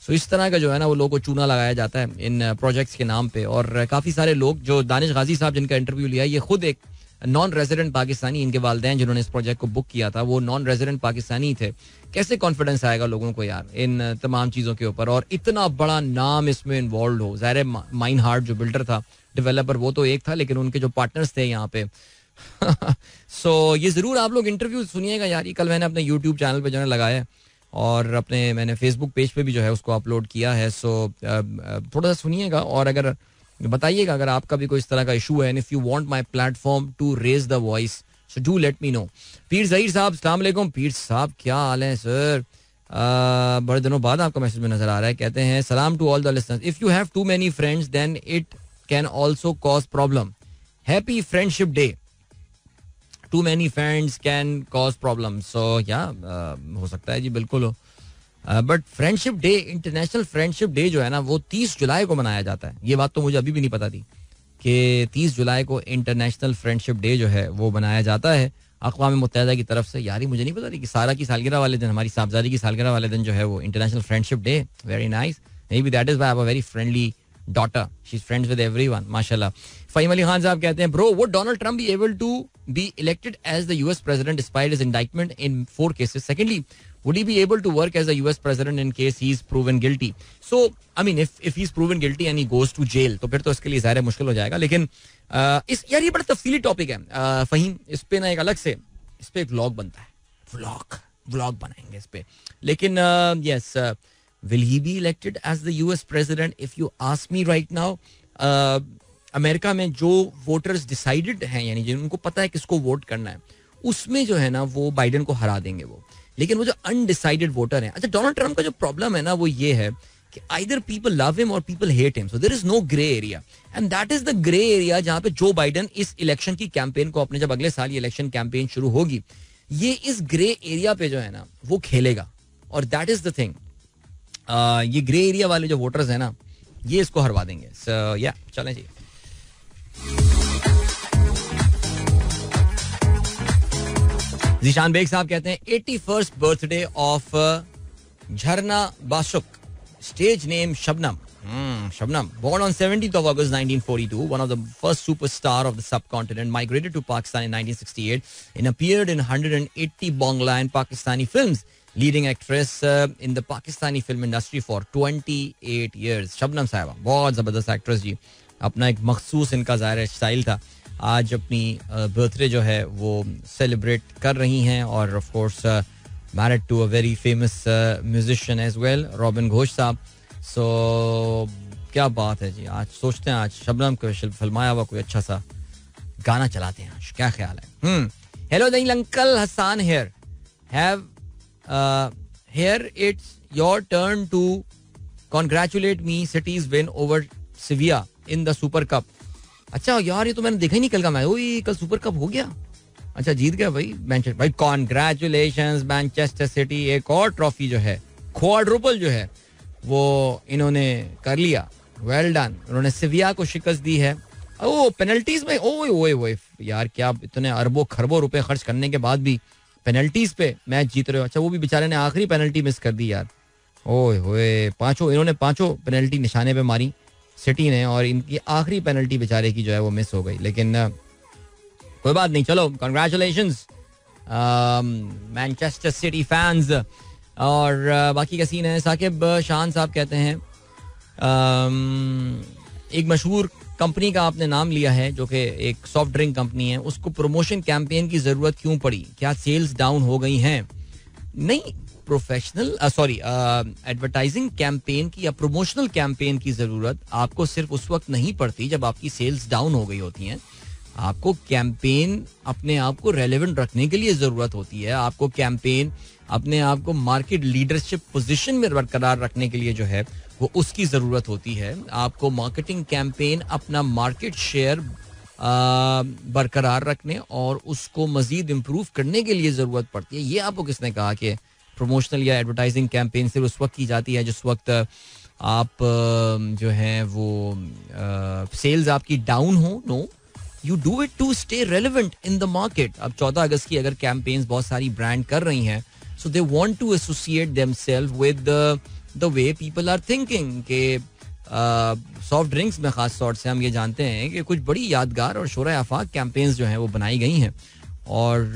सो इस तरह का जो है ना वो लोगों को चूना लगाया जाता है इन प्रोजेक्ट्स के नाम पे. और काफ़ी सारे लोग, जो दानिश गाजी साहब जिनका इंटरव्यू लिया, ये खुद एक नॉन रेजिडेंट पाकिस्तानी, इनके वालिदैन जिन्होंने इस प्रोजेक्ट को बुक किया था वो नॉन रेजिडेंट पाकिस्तानी थे. कैसे कॉन्फिडेंस आएगा लोगों को यार इन तमाम चीज़ों के ऊपर, और इतना बड़ा नाम इसमें इन्वॉल्व हो. ज़ाहिर माइन हार्ट जो बिल्डर था, डेवलपर, वो तो एक था, लेकिन उनके जो पार्टनर्स थे यहाँ पे. सो ये ज़रूर आप लोग इंटरव्यू सुनिएगा यार. ये कल मैंने अपने यूट्यूब चैनल पे जो है लगाया है, और मैंने फेसबुक पेज पे भी जो है उसको अपलोड किया है. सो थोड़ा सा सुनिएगा और अगर बताइएगा अगर आपका भी कोई इस तरह का इशू है. And if you want my platform to raise the voice, so do let me know. Pir Zaheer साहब, अस्सलाम वालेकुम. पीर साहब क्या हाल है सर? बड़े दिनों बाद आपका मैसेज में नजर आ रहा है. कहते हैं सलाम to all the listeners. If you have too many friends then it can also cause problem. Happy friendship day. Too many friends can cause problem. So yeah हो सकता है जी, बिल्कुल हो. But friendship day, international friendship day जो है ना वो 30 जुलाई को मनाया जाता है. ये बात तो मुझे अभी भी नहीं पता थी कि 30 जुलाई को इंटरनेशनल फ्रेंडशिप डे जो है वो मनाया जाता है अक़वाम मुत्तहिदा की तरफ से. यार ये मुझे नहीं पता थी कि सारा की सालगिरह वाले दिन, हमारी साहबजादी की सालगिरह वाले दिन जो है वो international friendship day. Very nice. Maybe that is why I have a very friendly daughter. She is friends with everyone, माशाल्लाह. फ़हीम अली खान साहब कहते हैं bro, would Donald Trump be able to be elected as the US president despite his indictment in 4 cases? Secondly, would he be able to work as a US president in case he is proven guilty? So, I mean, if he is proven guilty and he goes to jail, तो फिर तो इसके लिए ज़ाहिर है मुश्किल हो जाएगा. लेकिन इस यार ये बड़ा तफसीली टॉपिक है फ़हीम. इस पे ना एक अलग से इस पे एक व्लॉग बनता है. व्लॉग बनाएंगे इस पे. लेकिन yes, will he be elected as the US president? If you ask me right now, America में जो वोटर्स डिसाइडेड हैं, यानी जिनको पता है किसको वोट करना है, उसमें जो है ना वो बाइडेन को हरा देंगे वो. लेकिन वो जो अनडिसाइडेड वोटर हैं, अच्छा डोनाल्ड ट्रम्प का जो प्रॉब्लम है ना वो ये है कि आइदर पीपल लव हिम और people hate him. So there is no grey area, and that is the grey area जहां पे जो बाइडेन इस इलेक्शन की कैंपेन को, अपने जब अगले साल ये इलेक्शन कैंपेन शुरू होगी, ये इस ग्रे एरिया पे जो है ना वो खेलेगा. और दैट इज द थिंग. ये ग्रे एरिया वाले जो वोटर्स हैं ना ये इसको हरवा देंगे. सो या चलें जी. जीशान बेग साहब कहते हैं 81st birthday of Jharna Basak, stage name Shabnam. Shabnam, born on 17th of August 1942, one of the first superstar of the subcontinent, migrated to Pakistan in 1968 and appeared in 180 Bangla and Pakistani films. Leading actress in the Pakistani film industry for 28 years. Shabnam साहिबा बहुत ज़बरदस्त actress जी. अपना एक मखसूस इनका ज़ाहिर style था. आज अपनी बर्थडे जो है वो सेलिब्रेट कर रही हैं, और of course married to a very famous musician as well, Robin Ghosh sahab. So क्या बात है जी. आज सोचते हैं आज शबनम को फिल्माया हुआ कोई अच्छा सा गाना चलाते हैं आज. क्या ख्याल है? हेलो दही uncle, Hasan here. Have here it's your turn to congratulate me. City's win over Sevilla in the Super Cup. अच्छा यार ये तो मैंने देखा ही नहीं कल का मैच. ओए कल सुपर कप हो गया. अच्छा जीत गया भाई मैनचेस्टर. भाई कॉन्ग्रेचुलेशंस मैनचेस्टर सिटी. एक और ट्रॉफी जो है, क्वाड्रुपल जो है, वो इन्होंने कर लिया. Well done. उन्होंने सिविया को शिकस्त दी है. ओ पेनल्टीज में ओए ओए ओए यार, क्या इतने अरबों खरबों रुपए खर्च करने के बाद भी पेनल्टीज पे मैच जीत रहे हो. अच्छा वो भी बेचारे ने आखिरी पेनल्टी मिस कर दी यार. ओए होए इन्होंने पांचों पेनल्टी निशाने पे मारी सिटी ने, और इनकी आखिरी पेनल्टी बेचारे की जो है वो मिस हो गई. लेकिन कोई बात नहीं, चलो कंग्रेचुलेशंस मैनचेस्टर सिटी फैंस. और बाकी का सीन है. साकिब शान साहब कहते हैं एक मशहूर कंपनी का आपने नाम लिया है जो कि एक सॉफ्ट ड्रिंक कंपनी है, उसको प्रमोशन कैंपेन की जरूरत क्यों पड़ी? क्या सेल्स डाउन हो गई हैं? नहीं, प्रोफेशनल एडवर्टाइजिंग कैंपेन की या प्रमोशनल कैंपेन की जरूरत आपको सिर्फ उस वक्त नहीं पड़ती जब आपकी सेल्स डाउन हो गई होती हैं. आपको कैंपेन अपने आप को रेलेवेंट रखने के लिए जरूरत होती है. आपको कैंपेन अपने आप को मार्केट लीडरशिप पोजीशन में बरकरार रखने के लिए जो है वो उसकी जरूरत होती है. आपको मार्केटिंग कैंपेन अपना मार्केट शेयर बरकरार रखने और उसको मजीद इम्प्रूव करने के लिए जरूरत पड़ती है. ये आपको किसने कहा कि प्रमोशनल या एडवर्टाइजिंग कैंपेन सिर्फ उस वक्त की जाती है जिस वक्त आप जो है वो सेल्स आपकी डाउन हो? No, you do it to stay relevant in the market. अब 14 अगस्त की अगर कैंपेन्स बहुत सारी ब्रांड कर रही हैं, so they want to associate themselves with the way people are thinking. के सॉफ्ट ड्रिंक्स में खास तौर से हम ये जानते हैं कि कुछ बड़ी यादगार और शोरा आफाक कैंपेन्स जो हैं वो बनाई गई हैं. और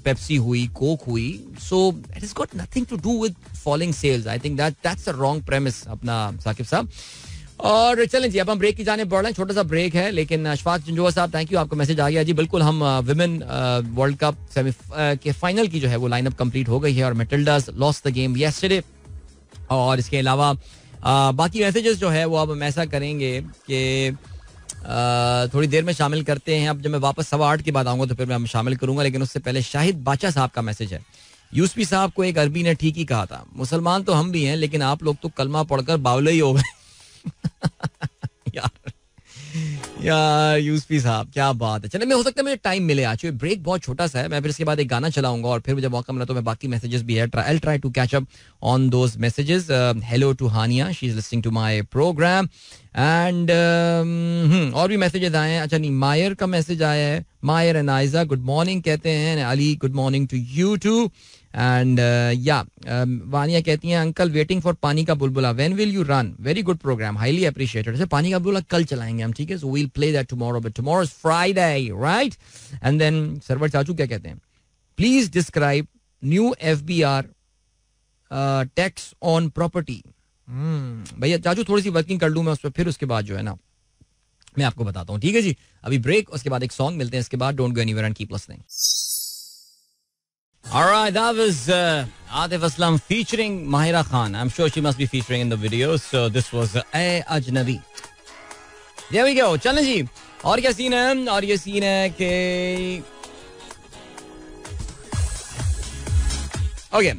पेप्सी हुई, कोक हुई. So it is got nothing to do with falling sales. I think that's a wrong premise अपना साकिब साहब. और चलें जी, अब हम ब्रेक की जाने बढ़ रहे हैं. छोटा सा ब्रेक है, लेकिन अशफाक जंजुआ साहब, थैंक यू, आपका मैसेज आ गया जी. बिल्कुल, हम विमेन वर्ल्ड कप सेमी के फाइनल की जो है वो लाइनअप कंप्लीट हो गई है और मेटिल्डास लॉस्ट द गेम येस्टरडे. और इसके अलावा बाकी मैसेजेस जो है वो अब हम ऐसा करेंगे कि थोड़ी देर में शामिल करते हैं. अब जब मैं वापस 8:15 के बाद आऊँगा तो फिर मैं शामिल करूंगा, लेकिन उससे पहले शाहिद बाचा साहब का मैसेज है. यूसुफी साहब को एक अरबी ने ठीक ही कहा था, मुसलमान तो हम भी हैं लेकिन आप लोग तो कलमा पढ़कर बावले ही हो गए. यार यूसुफी साहब, क्या बात है. चले, मैं हो सकता है मुझे टाइम मिले आज. ब्रेक बहुत छोटा सा है, मैं फिर इसके बाद एक गाना चलाऊंगा और फिर जब मौका मिला तो मैं बाकी मैसेजेस भी है, I try to catch up on those messages. Hello to Hania, she is listening to my programme. And और भी मैसेजेस आए हैं. अच्छा नहीं, मायर का मैसेज आया है. मायर एंड आयजा गुड मॉर्निंग कहते हैं. Ali good morning to you too. And Wania कहती हैं uncle waiting for Pani ka Bulbula, when will you run, very good programme, highly appreciated. अच्छा, पानी का बुलबुला कल चलाएंगे हम, ठीक है. So we'll play that tomorrow, but tomorrow is Friday, right. And then Sarwar चाचू क्या कहते हैं, please describe new FBR tax on property. भैया चाचू थोड़ी सी वर्किंग कर लूँ मैं उस पर, फिर उसके बाद जो है ना मैं आपको बताता हूँ, ठीक है जी. अभी ब्रेक, उसके बाद एक सॉन्ग मिलते हैं, इसके बाद don't go anywhere and keep listening. Alright, that was Atif Aslam featuring Mahira Khan. I'm sure she must be featuring in the video. So this was A Ajnabi. There we go. चलें जी. और क्या scene है? और ये scene है कि okay.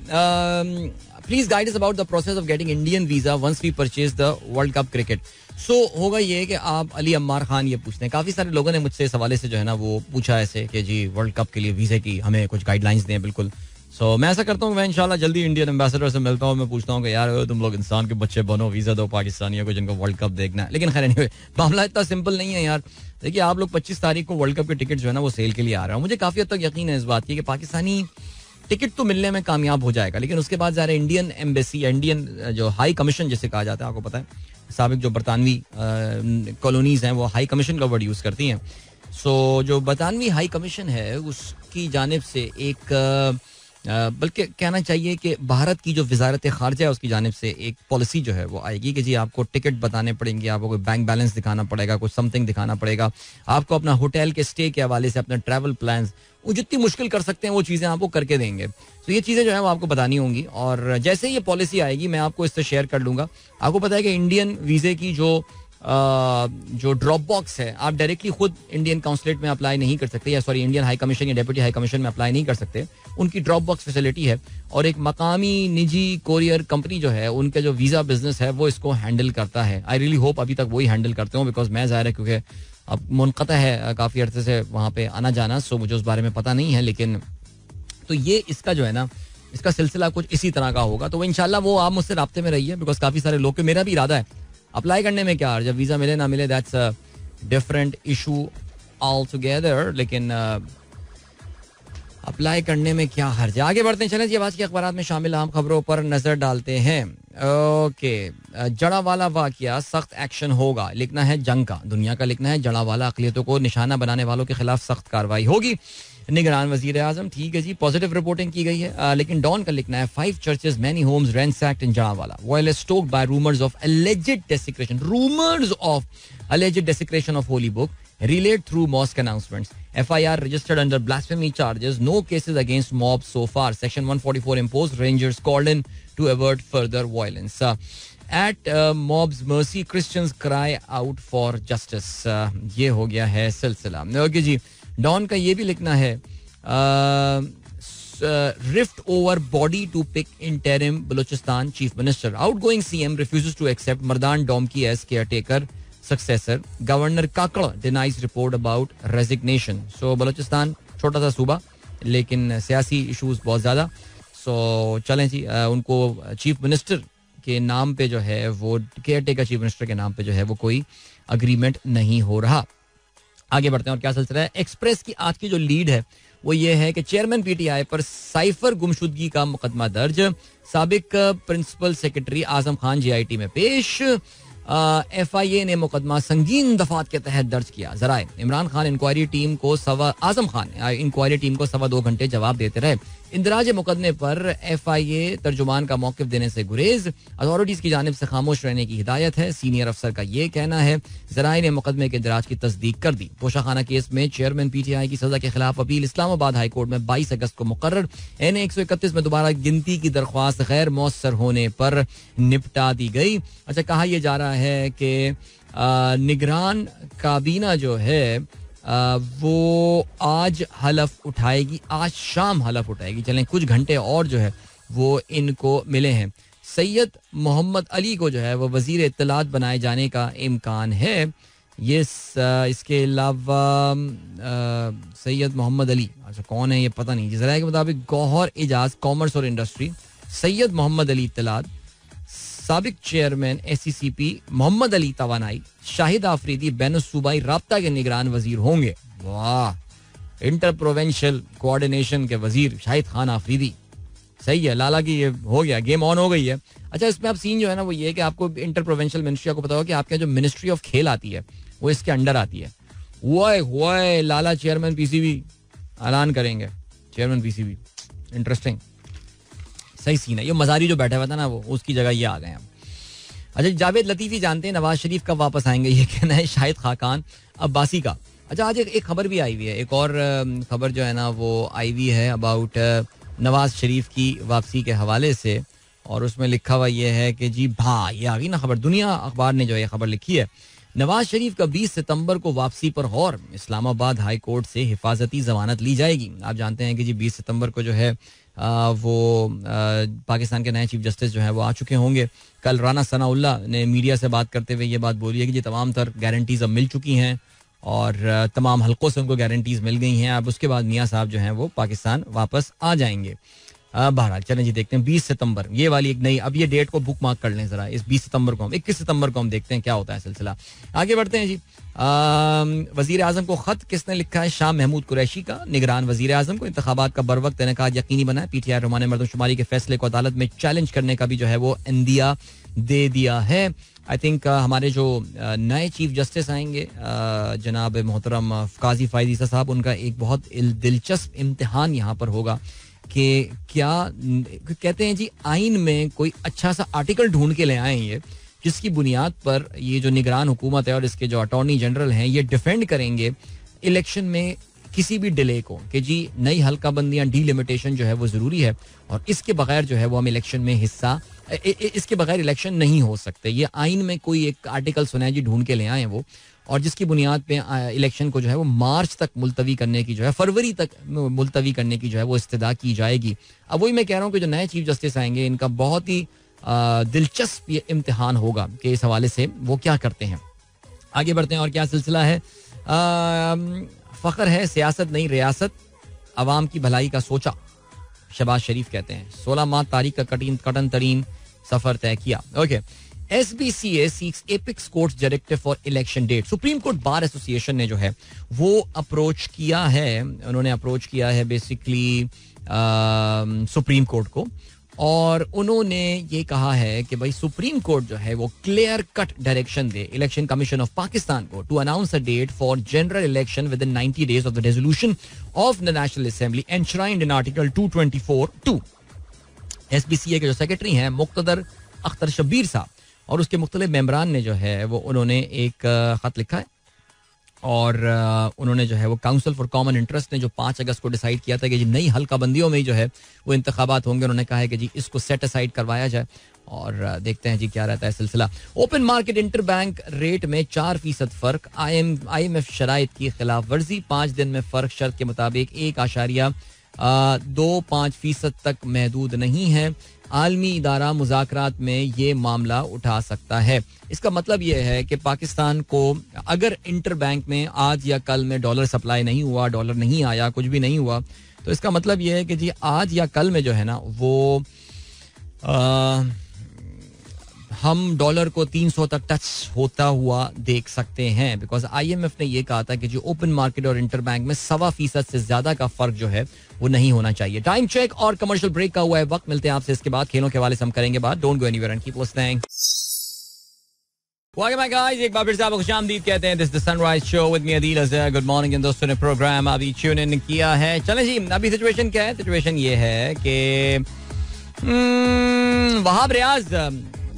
Please guide us about the process of getting Indian visa once we purchase the World Cup cricket. So होगा ये कि आप अली अम्मार खान ये पूछते हैं. काफ़ी सारे लोगों ने मुझसे इस हवाले से जो है ना वो पूछा ऐसे कि जी वर्ल्ड कप के लिए वीज़े की हमें कुछ गाइडलाइंस दें. बिल्कुल. सो मैं ऐसा करता हूँ, मैं इंशाल्लाह जल्दी इंडियन एम्बेसडर से मिलता हूँ. मैं पूछता हूँ कि यार तुम लोग इंसान के बच्चे बनो, वीज़ा दो पाकिस्तानियों को जिनको वर्ल्ड कप देखना है. लेकिन खैर नहीं, मामला इतना सिंपल नहीं है यार. देखिए, आप लोग 25 तारीख को वर्ल्ड कप के टिकट जो है ना वो सेल के लिए आ रहे हैं. मुझे काफ़ी हद तक यकीन है इस बात की कि पाकिस्तानी टिकट तो मिलने में कामयाब हो जाएगा, लेकिन उसके बाद ज़रा इंडियन एम्बेसी, इंडियन जो हाई कमीशन जिसे कहा जाता है, आपको पता है साबिक जो बरतानवी कॉलोनीज हैं वो हाई कमीशन का वर्ड यूज़ करती हैं. सो जो बरतानवी हाई कमीशन है उसकी जानिब से एक बल्कि कहना चाहिए कि भारत की जो वजारत खारजा है उसकी जानिब से एक पॉलिसी जो है वो आएगी कि जी आपको टिकट बताने पड़ेंगे, आपको कोई बैंक बैलेंस दिखाना पड़ेगा, कुछ समथिंग दिखाना पड़ेगा, आपको अपना होटल के स्टे के हवाले से अपने ट्रैवल प्लान्स वो जितनी मुश्किल कर सकते हैं वो चीज़ें आपको करके देंगे. तो ये चीज़ें जो है वो आपको बतानी होंगी और जैसे ही ये पॉलिसी आएगी मैं आपको इससे शेयर कर लूँगा. आपको पता है कि इंडियन वीज़े की जो ड्रॉप बॉक्स है, आप डायरेक्टली खुद इंडियन काउंसलेट में अप्लाई नहीं कर सकते, या सॉरी इंडियन हाई कमीशन या डेप्यूटी हाई कमीशन में अप्लाई नहीं कर सकते. उनकी ड्रॉप बॉक्स फैसिलिटी है और एक मकामी निजी कोरियर कंपनी जो है उनका जो वीज़ा बिजनेस है वो इसको हैंडल करता है. आई रियली होप अभी तक वही हैंडल करते हो, बिकॉज मैं ज़ाहिर है क्योंकि अब मुनक़ता है काफ़ी अर्से से वहाँ पे आना जाना, सो मुझे उस बारे में पता नहीं है. लेकिन तो ये इसका जो है ना इसका सिलसिला कुछ इसी तरह का होगा. तो इंशाल्लाह वो आप मुझसे राब्ते में रहिए, बिकॉज काफ़ी सारे लोग के, मेरा भी इरादा है अप्लाई करने में, क्या जब वीज़ा मिले ना मिले that's a different issue all together, लेकिन अप्लाई करने में क्या हर्ज है. आगे बढ़ते हैं, चलें जी आज के अखबार में शामिल अहम खबरों पर नजर डालते हैं. ओके, जड़ावाला वाकया सख्त एक्शन होगा, लिखना है जंग का. दुनिया का लिखना है जड़ावाला अक़लियतों को निशाना बनाने वालों के खिलाफ सख्त कार्रवाई होगी. निगरान वजीर आजम, ठीक है जी, पॉजिटिव रिपोर्टिंग की गई है. लेकिन डॉन का लिखना है 5 churches, many homes ransacked in Jalawala while stoked by rumors of alleged desecration. Rumors of alleged desecration of holy book, relayed through mosque announcements. FIR registered under blasphemy charges. No cases against mobs so far. Section 144 imposed. Rangers called in to avert further violence. At mobs mercy, Christians cry out for justice. ये हो गया है सिलसिला. Okay जी, don का ये भी लिखना है. Rift over body to pick interim Balochistan chief minister. Outgoing CM refuses to accept Mardan Domki as caretaker successor. Governor Kakar denies report about resignation. So Balochistan छोटा सा सूबा, लेकिन सियासी इश्यूज बहुत ज़्यादा. So चलें जी, उनको चीफ मिनिस्टर के नाम पे जो है वो, केयरटेकर चीफ मिनिस्टर के नाम पे जो है वो कोई अग्रीमेंट नहीं हो रहा. आगे बढ़ते हैं और क्या सिलसिला है. एक्सप्रेस की आज की जो लीड है वो ये है कि चेयरमैन पीटीआई पर साइफर गुमशुदगी का मुकदमा दर्ज. साबिक principal secretary Azam Khan GIT में पेश. FIA ने मुकदमा संगीन दफात के तहत दर्ज किया. जराए इमरान खान इंक्वायरी टीम को आजम खान इंक्वायरी टीम को 2.25 घंटे जवाब देते रहे. इंदराज मुकदमे पर FIA तर्जुमान का मौकिफ देने से गुरेज. अथॉरिटीज की जानिब से खामोश रहने की हिदायत है, सीनियर अफसर का ये कहना है. जराए ने मुकदमे के इंदराज की तस्दीक कर दी. पोशाखाना केस में चेयरमैन PTI की सजा के खिलाफ अपील इस्लामाबाद हाई कोर्ट में 22 अगस्त को मुकर्रर. NA 131 में दोबारा गिनती की दरख्वास्त गैर मौसर होने पर निपटा दी गई. अच्छा, कहा यह जा रहा है कि निगरान काबीना जो है वो आज हलफ उठाएगी, आज शाम हलफ उठाएगी. चलें, कुछ घंटे और जो है वो इनको मिले हैं. सैयद मोहम्मद अली को जो है वो वजीर इत्तलात बनाए जाने का इम्कान है. ये इसके अलावा सैयद मोहम्मद अली, अच्छा कौन है ये पता नहीं. जरा के मुताबिक गौहर इजाज कॉमर्स और इंडस्ट्री. सैयद मोहम्मद अली इत्तलात. साबिक चेयरमैन SCCP मोहम्मद अली तवानाई. शाहिद आफरीदी बैनुस्सूबाई राब्ता के निगरान वजीर होंगे. वाह, इंटर प्रोविंशियल कोऑर्डिनेशन के वजीर शाहिद खान आफरीदी. सही है, लाला की ये हो गया, गेम ऑन हो गई है. अच्छा, इसमें अब सीन जो है ना वो ये है कि आपको इंटर प्रोविंशियल मिनिस्ट्री, आपको पता होगा कि आपके जो मिनिस्ट्री ऑफ खेल आती है वो इसके अंडर आती है. वो लाला चेयरमैन PCB ऐलान करेंगे. Chairman PCB, interesting. सही सीन है. ये मजारी जो बैठा हुआ था ना वो, उसकी जगह ये आ गए हैं. अच्छा, जावेद लतीफ़ी जानते हैं नवाज शरीफ कब वापस आएंगे, ये कहना है शाहिद खाकान अब्बासी का. अच्छा, आज एक खबर भी आई हुई है, एक और खबर जो है ना वो आई हुई है अबाउट नवाज शरीफ की वापसी के हवाले से. और उसमें लिखा हुआ ये है कि जी भा, ये आ गई ना खबर, दुनिया अखबार ने जो है खबर लिखी है. नवाज शरीफ का 20 सितंबर को वापसी पर गौर. इस्लामाबाद हाई कोर्ट से हिफाजती जमानत ली जाएगी. आप जानते हैं कि जी 20 सितंबर को जो है वो पाकिस्तान के नए चीफ जस्टिस जो है वो आ चुके होंगे. कल राना सनाउल्लाह ने मीडिया से बात करते हुए ये बात बोली है कि जी तमाम तर गारंटीज अब मिल चुकी हैं और तमाम हलकों से उनको गारंटीज मिल गई हैं. अब उसके बाद मियाँ साहब जो हैं वो पाकिस्तान वापस आ जाएंगे. बहरहाल चलें जी, देखते हैं 20 सितंबर ये वाली एक नई, अब ये डेट को बुक मार्क कर लें जरा. इस 20 सितंबर को हम 21 सितंबर को हम देखते हैं क्या होता है सिलसिला. आगे बढ़ते हैं जी. वजीर आजम को खत किसने लिखा है? शाह महमूद कुरैशी का. निगरान वजीर आजम को इंतखाबात का बरवक्त इनेकाद यकीनी बनाए. PTI रहमान मर्दमशुमारी के फैसले को अदालत में चैलेंज करने का भी जो है वो इंदिया दे दिया है. आई थिंक हमारे जो नए चीफ जस्टिस आएंगे जनाब मोहतरम काजी फायद ईसा साहब, उनका एक बहुत दिलचस्प इम्तिहान यहाँ पर होगा कि क्या कहते हैं जी, आइन में कोई अच्छा सा आर्टिकल ढूंढ के ले आए ये, जिसकी बुनियाद पर ये जो निगरान हुकूमत है और इसके जो अटॉर्नी जनरल हैं ये डिफेंड करेंगे इलेक्शन में किसी भी डिले को कि जी नई हल्का बंदियां, डीलिमिटेशन जो है वो ज़रूरी है और इसके बगैर जो है वो हम इलेक्शन में हिस्सा, इसके बगैर इलेक्शन नहीं हो सकते. ये आइन में कोई एक आर्टिकल सुना है जी, ढूंढ के ले आए वो, और जिसकी बुनियाद पे इलेक्शन को जो है वो मार्च तक मुलतवी करने की जो है, फरवरी तक मुलतवी करने की जो है वो इस्तदा की जाएगी. अब वही मैं कह रहा हूँ कि जो नए चीफ जस्टिस आएंगे इनका बहुत ही दिलचस्प ये इम्तिहान होगा कि इस हवाले से वो क्या करते हैं. आगे बढ़ते हैं और क्या सिलसिला है. फ़ख्र है सियासत नहीं रियासत, अवाम की भलाई का सोचा, शहबाज शरीफ कहते हैं. 16 माह तारीख का कटन तरीन सफर तय किया. Okay. SBCA seeks Apex Court's directive for election date. Supreme court bar association ने जो है वो अप्रोच किया है, उन्होंने अप्रोच किया है बेसिकली सुप्रीम कोर्ट को, और उन्होंने ये कहा है कि भाई सुप्रीम कोर्ट जो है वो क्लियर कट डायरेक्शन दे इलेक्शन कमीशन ऑफ पाकिस्तान को to announce a date for general election within 90 days of the resolution of the national assembly enshrined in article 224(2). SBCA के जो सेक्रेटरी हैं मुक्तदर अख्तर शब्बीर साहब, और उसके मुख्तलिफ मेंबरान ने जो है वो उन्होंने एक ख़त लिखा है और उन्होंने जो है वो काउंसिल फॉर कॉमन इंटरेस्ट ने जो 5 अगस्त को डिसाइड किया था कि जी नई हल्का बंदियों में ही जो है वो इंतखाबात होंगे, उन्होंने कहा है कि जी इसको सेट असाइड करवाया जाए और देखते हैं जी क्या रहता है सिलसिला। Open market inter bank rate में 4% फ़र्क, IMF शराइत की खिलाफ वर्जी, 5 दिन में फ़र्क शर्त के मुताबिक 1.25% तक महदूद नहीं है। आलमी इदारा मुज़ाकरात में ये मामला उठा सकता है। इसका मतलब ये है कि पाकिस्तान को अगर इंटर बैंक में आज या कल में डॉलर सप्लाई नहीं हुआ, डॉलर नहीं आया, कुछ भी नहीं हुआ, तो इसका मतलब ये है कि जी आज या कल में जो है ना वो हम डॉलर को 300 तक टच होता हुआ देख सकते हैं, बिकॉज IMF ने यह कहा था कि जो ओपन मार्केट और इंटर बैंक में 1.25% से ज्यादा का फर्क जो है वो नहीं होना चाहिए। टाइम चेक और कमर्शियल ब्रेक का हुआ है वक्त, मिलते हैं आपसे इसके बाद खेलों के हवाले से हम करेंगे बात। Don't go anywhere and keep listening. Welcome back guys, एक बार फिर से आपको खुशामदीद कहते हैं। This the sunrise show with me Adeel Azhar. Good morning इन दोस्तों ने प्रोग्राम अभी ट्यून इन किया है। चलें जी, अभी सिचुएशन क्या है? सिचुएशन ये है कि वहाब रियाज,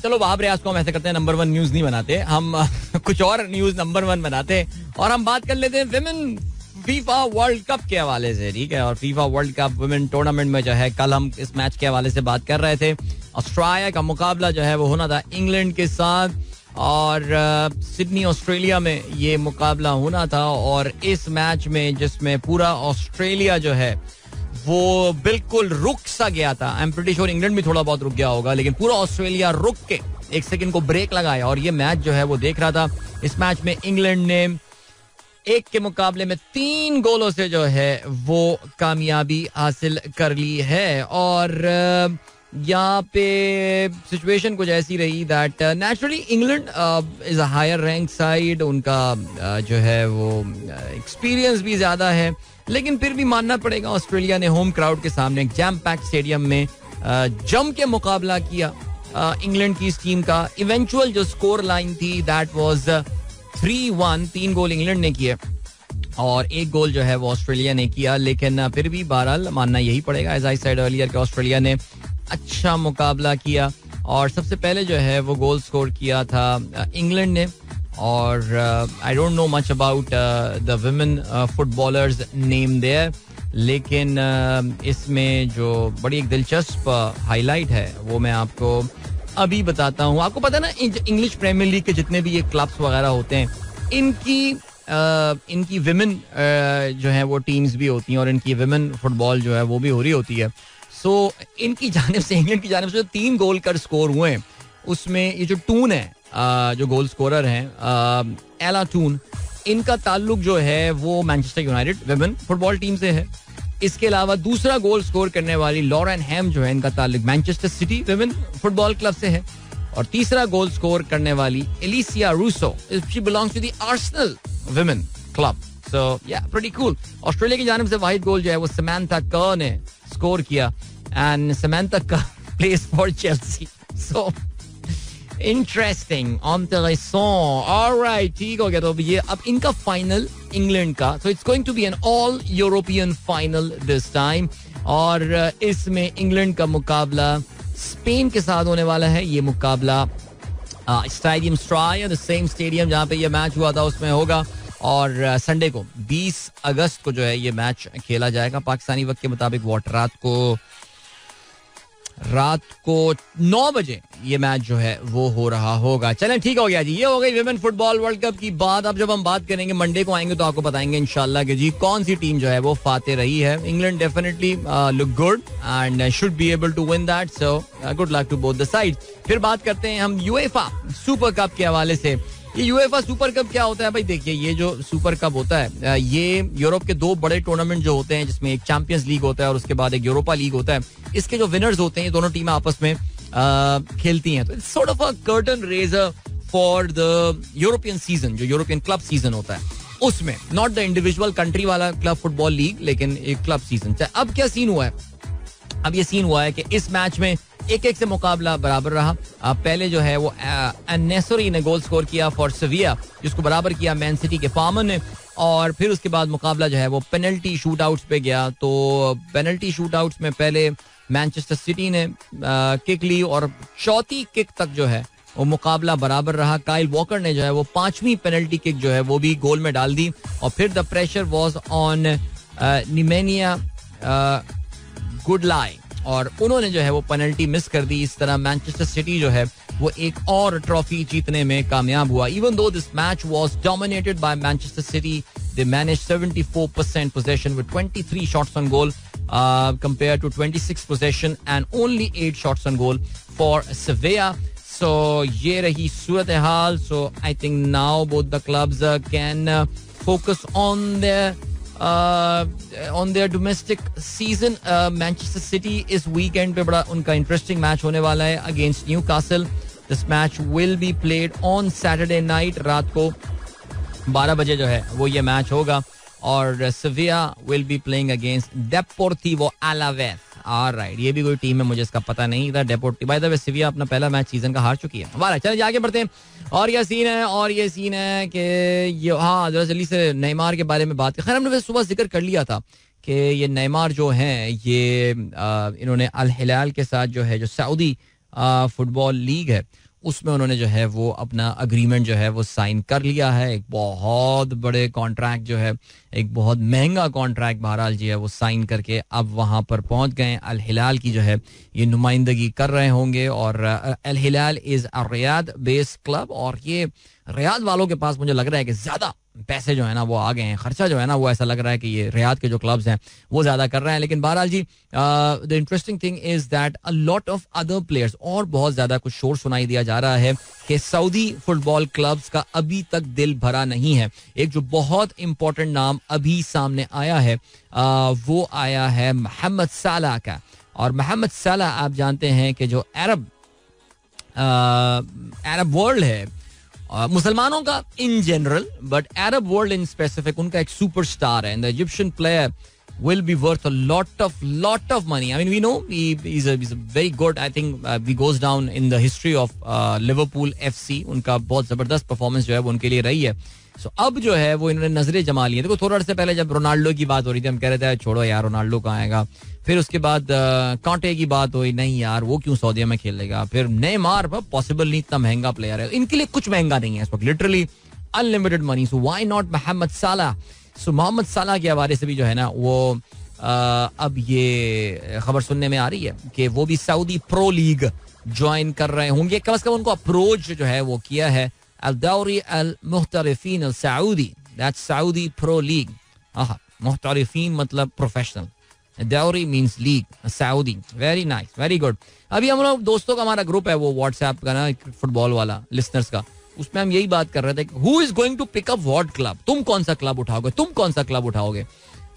चलो वहाब रियाज को हम ऐसे करते हैं, नंबर 1 न्यूज नहीं बनाते हम कुछ और न्यूज नंबर 1 बनाते हैं और हम बात कर लेते हैं विमेन फीफा वर्ल्ड कप के हवाले से, ठीक है। और FIFA world cup women tournament में जो है कल हम इस मैच के हवाले से बात कर रहे थे। ऑस्ट्रेलिया का मुकाबला जो है वो होना था इंग्लैंड के साथ और सिडनी ऑस्ट्रेलिया में ये मुकाबला होना था। और इस मैच में जिसमें पूरा ऑस्ट्रेलिया जो है वो बिल्कुल रुक सा गया था, I am pretty sure England भी थोड़ा बहुत रुक गया होगा, लेकिन पूरा ऑस्ट्रेलिया रुक के 1 सेकंड को ब्रेक लगाया और ये मैच जो है वो देख रहा था। इस मैच में इंग्लैंड ने 1 के मुकाबले में 3 गोलों से जो है वो कामयाबी हासिल कर ली है। और यहाँ पे सिचुएशन कुछ ऐसी रही that naturally England is a higher rank side, उनका जो है वो एक्सपीरियंस भी ज्यादा है, लेकिन फिर भी मानना पड़ेगा ऑस्ट्रेलिया ने होम क्राउड के सामने जैम पैक्ड स्टेडियम में जम के मुकाबला किया इंग्लैंड की इस टीम का। इवेंचुअल जो स्कोर लाइन थी दैट वाज 3-1, 3 गोल इंग्लैंड ने किए और 1 गोल जो है वो ऑस्ट्रेलिया ने किया, लेकिन फिर भी बहरहाल मानना यही पड़ेगा एज आई सेड अर्लियर कि ऑस्ट्रेलिया ने अच्छा मुकाबला किया। और सबसे पहले जो है वो गोल स्कोर किया था इंग्लैंड ने। और I don't know much about the women footballers name there, लेकिन इसमें जो बड़ी एक दिलचस्प हाईलाइट है वो मैं आपको अभी बताता हूँ। आपको पता है ना इंग्लिश प्रीमियर लीग के जितने भी ये क्लब्स वगैरह होते हैं इनकी विमेन जो है वो टीम्स भी होती हैं और इनकी विमेन फुटबॉल जो है वो भी हो रही होती है। सो इनकी जानिब से, इंग्लैंड की जानिब से जो 3 गोल कर स्कोर हुए हैं उसमें ये जो टून है जो गोल स्कोरर हैं एला टून, इनका ताल्लुक जो है वो Manchester United women football team से है। इसके अलावा दूसरा गोल स्कोर करने वाली लॉरेन हैम जो है इनका ताल्लुक Manchester City women football club से है। और तीसरा गोल स्कोर करने वाली Alessia Russo, she belongs to the Arsenal women club. So yeah pretty cool. Australia की जानिब से वाहिद गोल जो है वो समांथा कर ने स्कोर किया एंड समांथा कर place for Chelsea. So interesting, alright, ठीक हो गया। तो ये अब इनका फाइनल इंग्लैंड का, so it's going to be an all European final this time. और इसमें इंग्लैंड का मुकाबला स्पेन के साथ होने वाला है। ये मुकाबला stadium striae, the same stadium जहां पे ये मैच हुआ था उसमें होगा। और संडे को 20 अगस्त को जो है ये मैच खेला जाएगा पाकिस्तानी वक्त के मुताबिक। रात को 9 बजे ये मैच जो है वो हो रहा होगा। चलें, ठीक हो गया जी, ये हो गई विमेन फुटबॉल वर्ल्ड कप की बात। अब जब हम बात करेंगे मंडे को आएंगे तो आपको बताएंगे इंशाल्लाह कि जी कौन सी टीम जो है वो फाते रही है। England definitely look good and should be able to win that, so good luck to both the sides. फिर बात करते हैं हम यूएफा सुपर कप के हवाले से। ये यूएफा सुपर कप क्या होता है भाई? देखिए, ये जो सुपर कप होता है ये यूरोप के 2 बड़े टूर्नामेंट जो होते हैं, जिसमें एक चैंपियंस लीग होता है और उसके बाद एक यूरोपा लीग होता है। इसके जो विनर्स होते हैं ये दोनों टीमें आपस में खेलती हैं। तो it's sort of a curtain raiser for the European season, जो यूरोपियन क्लब सीजन होता है उसमें, नॉट द इंडिविजुअल कंट्री वाला क्लब फुटबॉल लीग, लेकिन एक क्लब सीजन। अब क्या सीन हुआ है? अब ये सीन हुआ है कि इस मैच में 1-1 से मुकाबला बराबर रहा। पहले जो है वो नेसोरी ने गोल स्कोर किया फॉर सेविया, जिसको बराबर किया मैन सिटी के फार्मर ने। और फिर उसके बाद मुकाबला जो है वो पेनल्टी शूटआउट्स पे गया। तो पेनल्टी शूटआउट्स में पहले मैनचेस्टर सिटी ने किक ली और चौथी किक तक जो है वो मुकाबला बराबर रहा. काइल वॉकर ने जो है वो 5वीं पेनल्टी किक जो है वो भी गोल में डाल दी. और फिर द प्रेशर वाज ऑन निमेनिया गुडलाई और उन्होंने जो है वो पेनल्टी मिस कर दी. इस तरह मैनचेस्टर सिटी जो है वो एक और ट्रॉफी जीतने में कामयाब हुआ. Even though this match was dominated by Manchester city, they managed 74% possession with 23 shots on goal compared to 26 possession and only 8 shots on goal for Sevilla. So ये रही सूरत हाल. So I think now both the clubs can focus on their domestic season. Manchester City इस weekend पे बड़ा उनका interesting match होने वाला है against Newcastle. This match will be played on Saturday night. रात को 12 बजे जो है वो ये मैच होगा. और Sevilla will be playing against Deportivo Alaves. Alright, ये भी कोई टीम है, मुझे इसका पता नहीं था. डेपोर्टिवो, बाय द वे सेविया अपना पहला मैच सीजन का हार चुकी है. वाला चलिए आगे बढ़ते हैं. और ये सीन है कि ये हाँ जरा जल्दी से नेमार के बारे में बात करें. खैर हमने सुबह जिक्र कर लिया था कि ये नेमार जो हैं ये इन्होंने अल हिलाल के साथ जो है जो सऊदी फुटबॉल लीग है उसमें उन्होंने जो है वो अपना अग्रीमेंट जो है वो साइन कर लिया है. एक बहुत बड़े कॉन्ट्रैक्ट जो है, एक बहुत महंगा कॉन्ट्रैक्ट बहरहाल जी है वो साइन करके अब वहाँ पर पहुँच गए. अल हिलाल की जो है ये नुमाइंदगी कर रहे होंगे. और Al Hilal is a Riyadh based club और ये रियाद वालों के पास मुझे लग रहा है कि ज़्यादा पैसे जो है ना वो आ गए हैं. खर्चा जो है ना वो ऐसा लग रहा है कि ये रियाद के जो क्लब्स हैं वो ज़्यादा कर रहे हैं. लेकिन बहरहाल जी the interesting thing is that a lot of other players, और बहुत ज़्यादा कुछ शोर सुनाई दिया जा रहा है कि सऊदी फुटबॉल क्लब्स का अभी तक दिल भरा नहीं है. एक जो बहुत इंपॉर्टेंट नाम अभी सामने आया है वो आया है मोहम्मद साला का. और मोहम्मद साला आप जानते हैं कि जो अरब वर्ल्ड है, मुसलमानों का in general but Arab world in specific, उनका एक सुपरस्टार है. And the Egyptian player will be worth a lot of money. I mean, we know he's a very good, I think he goes down in the history of Liverpool FC. उनका बहुत जबरदस्त performance जो है वो उनके लिए रही है. So अब जो है वो इन्होंने नजरें जमा ली है. देखो थोड़ा अर्से पहले जब रोनाल्डो की बात हो रही थी हम कह रहे थे छोड़ो यार रोनाल्डो कहाँ आएगा. फिर उसके बाद कांटे की बात हुई, नहीं यार वो क्यों सऊदीया में खेलेगा. फिर नेमार पॉसिबल नहीं, इतना महंगा प्लेयर है. इनके लिए कुछ महंगा नहीं है इस वक्त, literally unlimited money. So why not Mohamed Salah. So Mohammad साला के हवाले से भी जो है ना वो अब ये खबर सुनने में आ रही है कि वो भी सऊदी प्रो लीग ज्वाइन कर रहे होंगे. कम से कम उनको अप्रोच जो है वो किया है अल दौरी अल मुहतरफीन अल सऊदी, दैट्स सऊदी प्रो लीग. मुहतरफीन मतलब प्रोफेशनल, दौरी means league, Saudi. Very nice, very good. अभी हम लोग दोस्तों का हमारा ग्रुप है वो व्हाट्सएप का ना फुटबॉल वाला लिसनर्स का, उसमें हम यही बात कर रहे थे who is going to pick up what club. तुम कौन सा क्लब उठाओगे,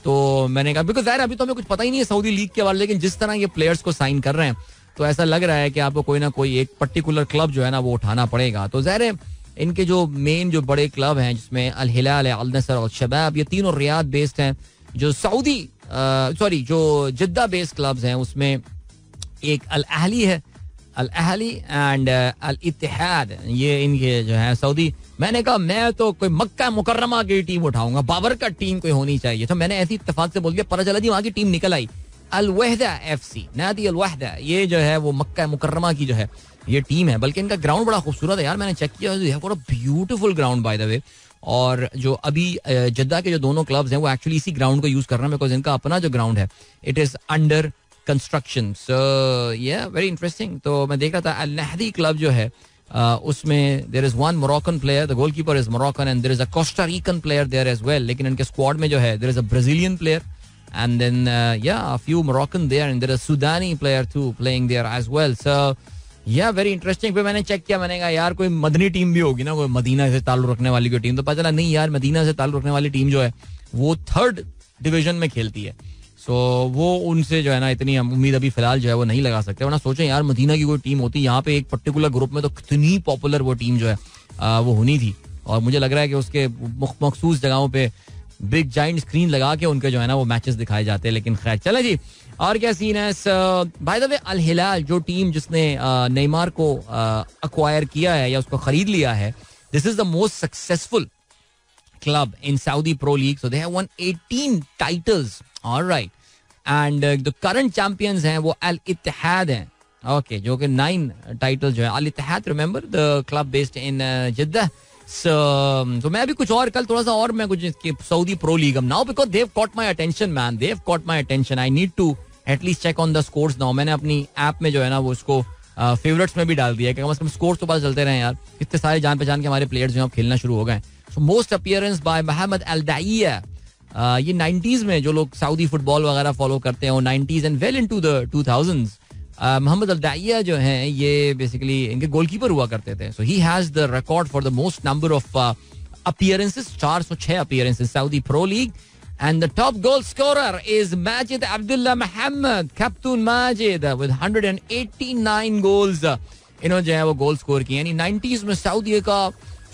तो मैंने कहा बिकॉज यार अभी तो हमें कुछ पता ही नहीं है सऊदी लीग के बारे, लेकिन जिस तरह ये प्लेयर्स को साइन कर रहे हैं तो ऐसा लग रहा है कि आपको कोई ना कोई एक पर्टिकुलर क्लब जो है ना वो उठाना पड़ेगा. तो ज़ाहिर है इनके जो मेन जो बड़े क्लब हैं जिसमें अल हिलाल है, अल नसर और शबाब, ये तीनों रियाद बेस्ड हैं. जो सऊदी जो जिद्दा बेस्ड क्लब्स हैं उसमें एक अल अहली है, अल अहली एंड अल इत्तेहाद, ये इनके जो है सऊदी. मैंने कहा मैं तो कोई मक्का मुकर्रमा की टीम उठाऊंगा, बाबर का टीम कोई होनी चाहिए. तो मैंने ऐसी इत्तेफाक से बोल दिया, पता चला जी वहाँ की टीम निकल आई अल वहदा एफसी, नादी अल वहदा. ये जो है वो मक्का मुकर्रमा की जो है ये टीम है. बल्कि इनका ग्राउंड बड़ा खूबसूरत है यार, मैंने चेक किया, ब्यूटीफुल ग्राउंड बाय द वे. और जो अभी जद्दा के जो दोनों क्लब्स हैं वो एक्चुअली इसी ग्राउंड को यूज कर रहे हैं बिकॉज इनका अपना जो ग्राउंड है it is under construction. So yeah very interesting. तो मैं देख रहा था अल नहदी क्लब जो है उसमें there is one Moroccan player, the goalkeeper is Moroccan and there is a Costa Rican player there as well. लेकिन इनके स्क्वाड में जो है there is a Brazilian player and then a few Moroccan there and there is Sudani player too playing there as well. So yeah very interesting. फिर मैंने check किया, मैंने कहा यार कोई मदनी टीम भी होगी ना, कोई मदीना से ताल्लुक रखने वाली कोई टीम. तो पता चला नहीं यार, मदीना से ताल्लुक रखने वाली टीम जो है वो 3rd डिवीजन में खेलती है. सो वो उनसे जो है ना इतनी उम्मीद अभी फिलहाल जो है वो नहीं लगा सकते. वरना सोचें यार मदीना की कोई टीम होती यहाँ पे एक पर्टिकुलर ग्रुप में तो कितनी पॉपुलर वो टीम जो है वो होनी थी. और मुझे लग रहा है कि उसके मखसूस जगहों पे बिग जाइंट स्क्रीन लगा के उनके जो है ना वो मैचेस दिखाए जाते हैं. लेकिन खैर चले जी, और क्या सीन है. बाय द वे अल हिलाल जो टीम जिसने नेमार को अक्वायर किया है या उसको खरीद लिया है, this is the most successful club in Saudi Pro League. So they have won 18 titles. All right. And the current champions हैं वो Al Ittihad हैं. ओके, जो कि 9 टाइटल जो है Al Ittihad, remember the club based in Jeddah. तो मैं अभी कुछ और कल थोड़ा सा और मैं कुछ Saudi pro League now because they have caught my attention man, they have caught my attention. I need to at least check on the scores now. मैंने अपनी ऐप में जो है ना वो उसको फेवरेट्स में भी डाल दिया है कि कम से कम स्कोर्स तो पता चलते रहे यार. इतने सारे जान पहचान के हमारे प्लेयर्स जो हैं खेलना शुरू हो गए. So most appearance by Mohammed Al Deayea. ये 90s में जो लोग सऊदी फुटबॉल वगैरह फॉलो करते हैं, वो 90s and well into the 2000s, Mohammed Al Deayea जो हैं ये बेसिकली इनके गोलकीपर हुआ करते थे. So he has the record for the most number of appearances, 406 appearances Saudi pro league. And the top goal scorer is Majid Abdullah Mohammed, Captain Majid, with 189 goals. इन्होंने जो है वो गोल स्कोर किए. यानी 90s में Saudi का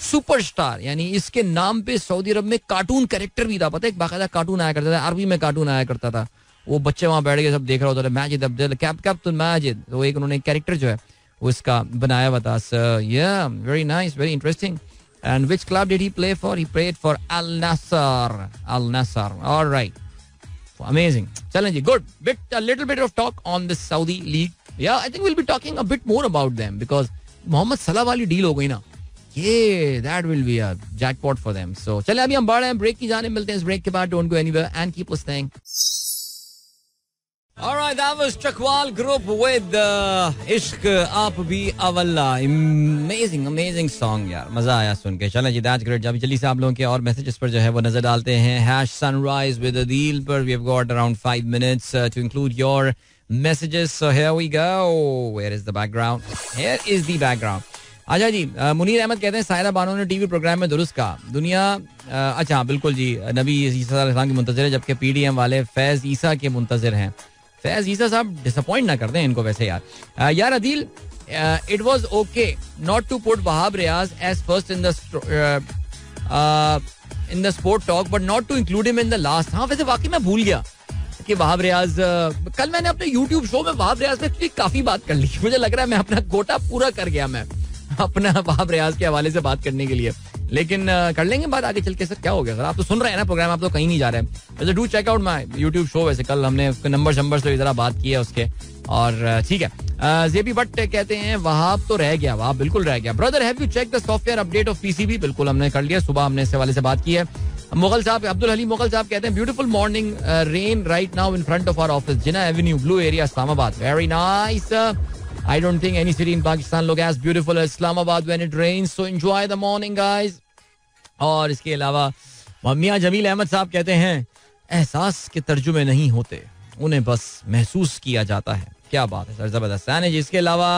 superstar, यानी इसके नाम पे सऊदी अरब में कार्टून कैरेक्टर भी था. पता है, एक बाकायदा कार्टून आया करता था, अरबी में कार्टून आया करता था. वो बच्चे वहां बैठ के सब देख रहा होता था, माजिद अब्दुल्ला, कैप्टन माजिद. तो एक उन्होंने कैरेक्टर जो है वो इसका बनाया हुआ था. या very nice, very interesting. And which club did he play for? He played for Al Nassr. Al Nassr. All right. Amazing. Challenge. Good. A little bit of talk on the Saudi league. Yeah, I think we'll be talking a bit more about them because Mohammad Salah वाली deal हो गई ना. Yeah, that will be a jackpot for them. So चले अभी हम बढ़ रहे हैं ब्रेक की जाने, मिलते हैं इस ब्रेक के बाद. Don't go anywhere and keep listening. All right, that was Chakwal Group with Ishq Aap Bhi Awalla. Amazing song यार, मजा आया सुन के. चलें जी, that's great. जल्दी से आप लोगों के और मैसेजेस पर जो है वो नजर डालते हैं. #sunrise with Adil पर we have got around 5 minutes to include your messages. So here we go. Where is the background? Here is the background. अच्छा जी, मुनीर अहमद कहते हैं सायरा बानो ने टीवी प्रोग्राम में दुरुस्त कहा, दुनिया अच्छा बिल्कुल जी, नबी ईसा की मुंतजर है जबकि पीडीएम वाले फैज ईसा के मुंतजर हैं. फैज ईसा साहब डिसअपॉइंट ना कर दें इनको वैसे यार. यार Adeel, it was okay not to put Wahab Riaz as first in the sport talk but not to include him in the last. हाँ वैसे वाकई मैं भूल गया कि वहाब रियाज, कल मैंने अपने यूट्यूब शो में वहाब रियाज में काफी बात कर ली. मुझे लग रहा है मैं अपना कोटा पूरा कर गया मैं अपना वहाब रियाज के हवाले से बात करने के लिए. लेकिन कर लेंगे बात आगे चल के. सर क्या हो गया, सर आप तो सुन रहे हैं ना प्रोग्राम, आप तो कहीं नहीं जा रहे हैं. वैसे do check out my YouTube show. वैसे कल हमने उसके नंबर से जरा बात की है उसके, और ठीक है. जेबी भट्ट कहते हैं वहाब तो रह गया, वहाब बिल्कुल रह गया. Brother have you check the software update of PCB? बिल्कुल हमने कर लिया, सुबह हमने इस हवाले से बात की है. मुगल साहब, अब्दुल हलीम मुगल साहब कहते हैं beautiful morning, rain right now in front of our office, Jinnah avenue, blue area, Islamabad. Very nice. I don't think any city in Pakistan look as beautiful as Islamabad when it rains. So enjoy the morning, guys. और इसके अलावा मियां जमील अहमद साहब कहते हैं एहसास के तर्जुमे नहीं होते, उन्हें बस महसूस किया जाता है. क्या बात है सर, जबरदस्त है जी. इसके अलावा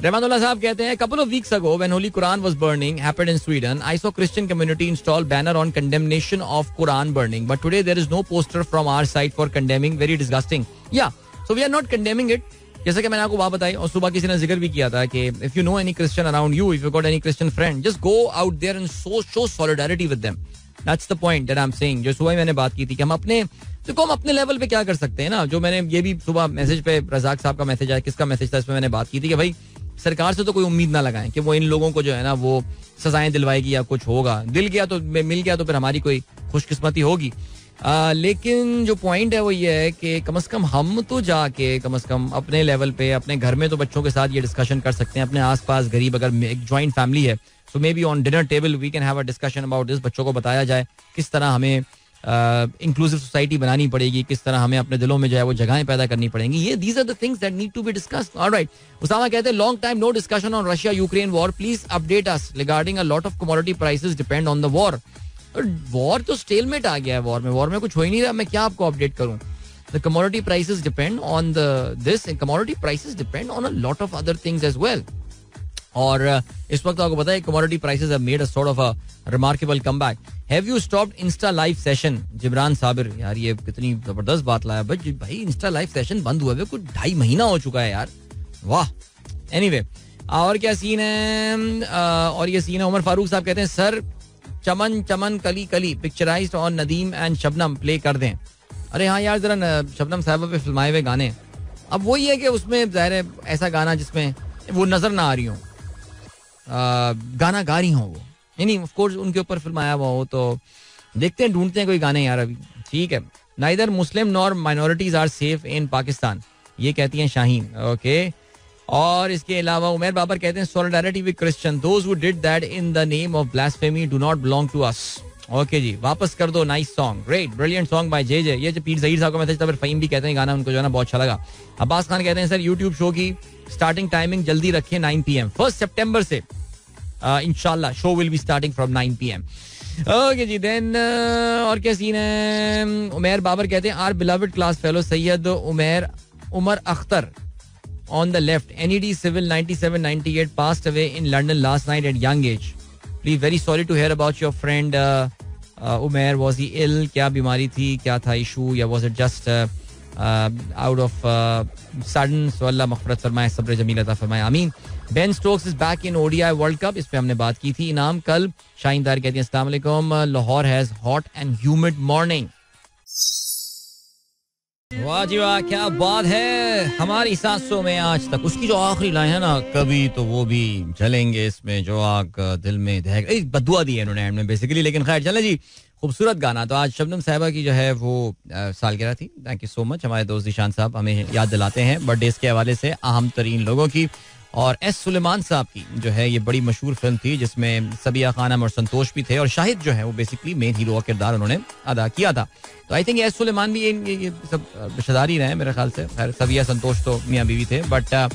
रहमानुल्लाह साहब कहते हैं couple of weeks ago when Holy Quran was burning happened in Sweden, I saw Christian community install banner on condemnation of Quran burning, but today there is no poster from our side for condemning. Very disgusting. Yeah, so we are not condemning it. जैसे कि मैंने आपको बात बताई और सुबह किसी ने जिक्र भी किया था कि if you know any Christian around you, if you got any Christian friend, just go out there and show solidarity with them. That's the point that I am saying. जो सुबह मैंने बात की थी कि हम अपने लेवल पे क्या कर सकते हैं ना. जो मैंने ये भी सुबह मैसेज पे रजाक साहब का मैसेज आया, किसका मैसेज था, इसमें मैंने बात की थी कि भाई सरकार से तो कोई उम्मीद ना लगाएं कि वो इन लोगों को जो है ना वो सजाएं दिलवाएगी या कुछ होगा. दिल गया तो मिल गया तो फिर हमारी कोई खुशकिस्मती होगी. लेकिन जो पॉइंट है वो ये है कि कम से कम हम तो जाके कम से कम अपने लेवल पे अपने घर में तो बच्चों के साथ ये डिस्कशन कर सकते हैं. अपने आसपास गरीब, अगर एक जॉइंट फैमिली है, so maybe on dinner table we can have a discussion about this. बच्चों को बताया जाए किस तरह हमें इंक्लूसिव सोसाइटी बनानी पड़ेगी, किस तरह हमें अपने दिलों में जो है वो जगहें पैदा करनी पड़ेंगी. ये these are the things that need to be discussed. Alright. Usama कहते हैं long time no discussion on Russia Ukraine war, please update us regarding a lot of commodity prices depend on the war. War तो stalemate आ गया है. War में कुछ हो ही नहीं रहा. मैं क्या आपको अपडेट करूं. The commodity prices depend on this, commodity prices depend on a lot of other things as well. और इस वक्त आपको पता है commodity prices have made a sort of a remarkable comeback. Have you stopped Insta live session? Jibran Sabir, यार ये कितनी जबरदस्त बात लाया भाई. इंस्टा लाइव सेशन बंद हुए कुछ 2.5 महीना हो चुका है यार. वाह. एनीवे, और क्या सीन है. और ये सीन है. उमर फारूक साहब कहते हैं सर चमन चमन कली कली picturised on Nadeem and Shabnam play कर दें. अरे हाँ यार, जरा शबनम साहबा पे फिल्माए हुए गाने. अब वो ये है कि उसमें जाहिर है ऐसा गाना जिसमें वो नजर ना आ रही हो, गाना गा रही हो वो, नहीं ऑफ कोर्स उनके ऊपर फिल्म आया हुआ हो, तो देखते हैं, ढूंढते हैं कोई गाने यार अभी. ठीक है. Neither Muslim nor minorities are safe in Pakistan, ये कहती हैं शाहीन. ओके. और इसके अलावा उमेर बाबर कहते हैं solidarity with Christian, those who did that in the name of blasphemy do not belong to us. Okay जी, वापस कर दो, nice song, great, brilliant song by J. ये जो पीर ज़हीर साहब का मैसेज था, फिर फ़हीम भी कहते हैं गाना उनको जो है ना बहुत अच्छा लगा. अब्बास खान कहते हैं सर यूट्यूब शो की स्टार्टिंग टाइमिंग जल्दी रखें 9 PM 1 सितंबर से इंशाल्लाह show will be starting from 9 PM. Okay जी, देन और क्या सीन है. उमेर बाबर कहते हैं are beloved class fellow Syed Umar Akhtar on the left, NED Civil 97-98 passed away in London last night at young age. Please, very sorry to hear about your friend Umair. Was he ill? क्या बीमारी थी, क्या था issue, या was it just out of sudden? So अल्लाह मग़फ़िरत फरमाए, सब्र जमील अता फरमाए, आमीन. Ben Stokes is back in ODI World Cup, इस पे हमने बात की थी. इनाम कल. शाहीनदार कहती हैं अस्सलाम वालेकुम, Lahore has hot and humid morning. वाह जी वाह, क्या बात है. हमारी सांसों में आज तक, उसकी जो आखिरी लाइन है ना, कभी तो वो भी जलेंगे इसमें जो आग दिल में दहेगा, बदुआ दी है उन्होंने एंड में बेसिकली. लेकिन खैर चले जी, खूबसूरत गाना. तो आज शबनम साहिबा की जो है वो सालगिरह थी. Thank you so much. हमारे दोस्त ईशान साहब हमें याद दिलाते हैं बर्थडेज के हवाले से अहम तरीन लोगों की. और एस सुलेमान साहब की जो है ये बड़ी मशहूर फिल्म थी जिसमें सबिया खानम और संतोष भी थे, और शाहिद जो है वो बेसिकली मेन हीरो का किरदार उन्होंने अदा किया था. तो आई थिंक एस सुलेमान भी ये सब रिश्तेदार ही रहे मेरे ख्याल से. खैर सबिया संतोष तो मियाँ बीवी थे, but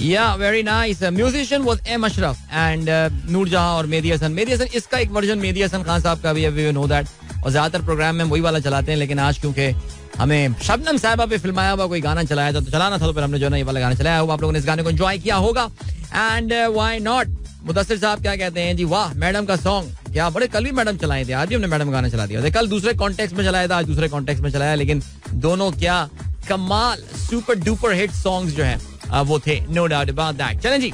yeah very nice. Musician was M Ashraf and Noorjahan और मेहदी हसन. मेहदी हसन, इसका एक वर्जन मेहदी हसन खान साहब का भी है, वी नो दैट, और ज्यादातर प्रोग्राम में वही वाला चलाते हैं. लेकिन आज क्योंकि हमें शबनम साहिबा पे फिल्माया हुआ कोई गाना चलाया था, तो चलाना था, तो फिर हमने जो है ना ये वाला गाना चलाया हुआ. आप लोगों ने इस गाने को एंजॉय किया होगा, एंड व्हाई नॉट. मुदस्सिर साहब क्या कहते हैं जी, वाह मैडम का सॉन्ग, क्या बड़े, कल भी मैडम चलाए थे, आज भी हमने मैडम गाना चला दिया. कल दूसरे कॉन्टेक्स्ट में चलाया था, आज दूसरे कॉन्टेक्स्ट में चलाया, लेकिन दोनों क्या कमाल सुपर डुपर हिट सॉन्ग्स जो हैं वो थे, नो डाउट अबाउट दैट. चलें जी,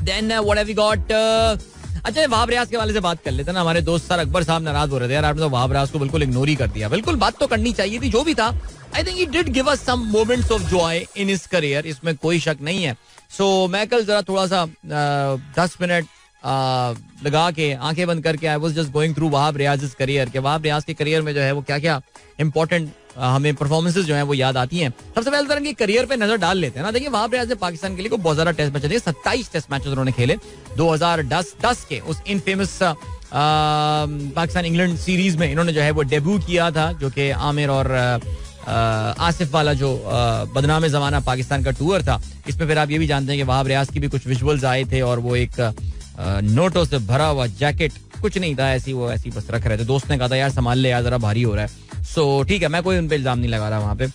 then what have we got. अच्छा, वहाब रियाज के वाले से बात कर लेते हैं ना. हमारे दोस्त सर अकबर साहब नाराज हो रहे थे, यार आपने तो वहाब रियाज को बिल्कुल इग्नोर ही कर दिया. बिल्कुल बात तो करनी चाहिए थी, जो भी था. I think he did give us some moments of joy in his career, इसमें कोई शक नहीं है. सो मैं कल जरा थोड़ा सा 10 मिनट लगा के आंखें बंद करके I was just going through Wahab Riaz career, के वहाब रियाज के करियर में जो है वो क्या क्या इंपॉर्टेंट हमें परफॉर्मेंसेस जो है वो याद आती हैं. सबसे पहले तरह के करियर पे नजर डाल लेते हैं ना. देखिए, वहाब रियाज ने पाकिस्तान के लिए बहुत ज्यादा टेस्ट मैच दिए, 27 टेस्ट मैचेस उन्होंने खेले 2010 के उस इनफेमस पाकिस्तान इंग्लैंड सीरीज में. इन्होंने जो है वो डेब्यू किया था, जो कि आमिर और आसिफ वाला जो बदनाम जमाना पाकिस्तान का टूर था. इसमें फिर आप ये भी जानते हैं कि वहाब रियाज की भी कुछ विजुअल्स आए थे, और वो एक नोटों से भरा हुआ जैकेट, कुछ नहीं था, ऐसी बस रख रहे थे. दोस्त ने कहा था यार संभाल ले यार, जरा भारी हो रहा है. सो ठीक है, मैं कोई उन पे इल्जाम नहीं लगा रहा वहाँ पे,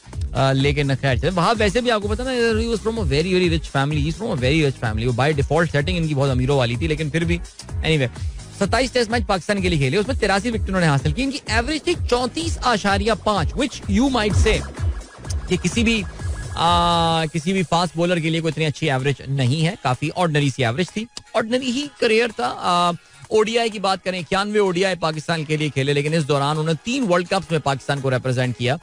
लेकिन खैर वहाँ वैसे भी आपको पता ना, he was from a very very rich family, he is from a very rich family. वो बाय डिफॉल्ट सेटिंग इनकी बहुत अमीरों वाली थी, लेकिन फिर भी एनीवे 27 टेस्ट मैच पाकिस्तान के लिए खेले, उसमें 83 विकेट उन्होंने हासिल की. इनकी एवरेज थी 34.5, व्हिच यू माइट से कि किसी भी फास्ट बॉलर के लिए कोई इतनी अच्छी एवरेज नहीं है, काफी ऑर्डिनरी सी एवरेज थी. ऑर्डिनरी ही करियर था. ओडीआई की बात करें, 91 ओडीआई पाकिस्तान के लिए खेले, लेकिन इस दौरान उन्होंने 3 वर्ल्ड कप्स में पाकिस्तान को रिप्रेजेंट किया.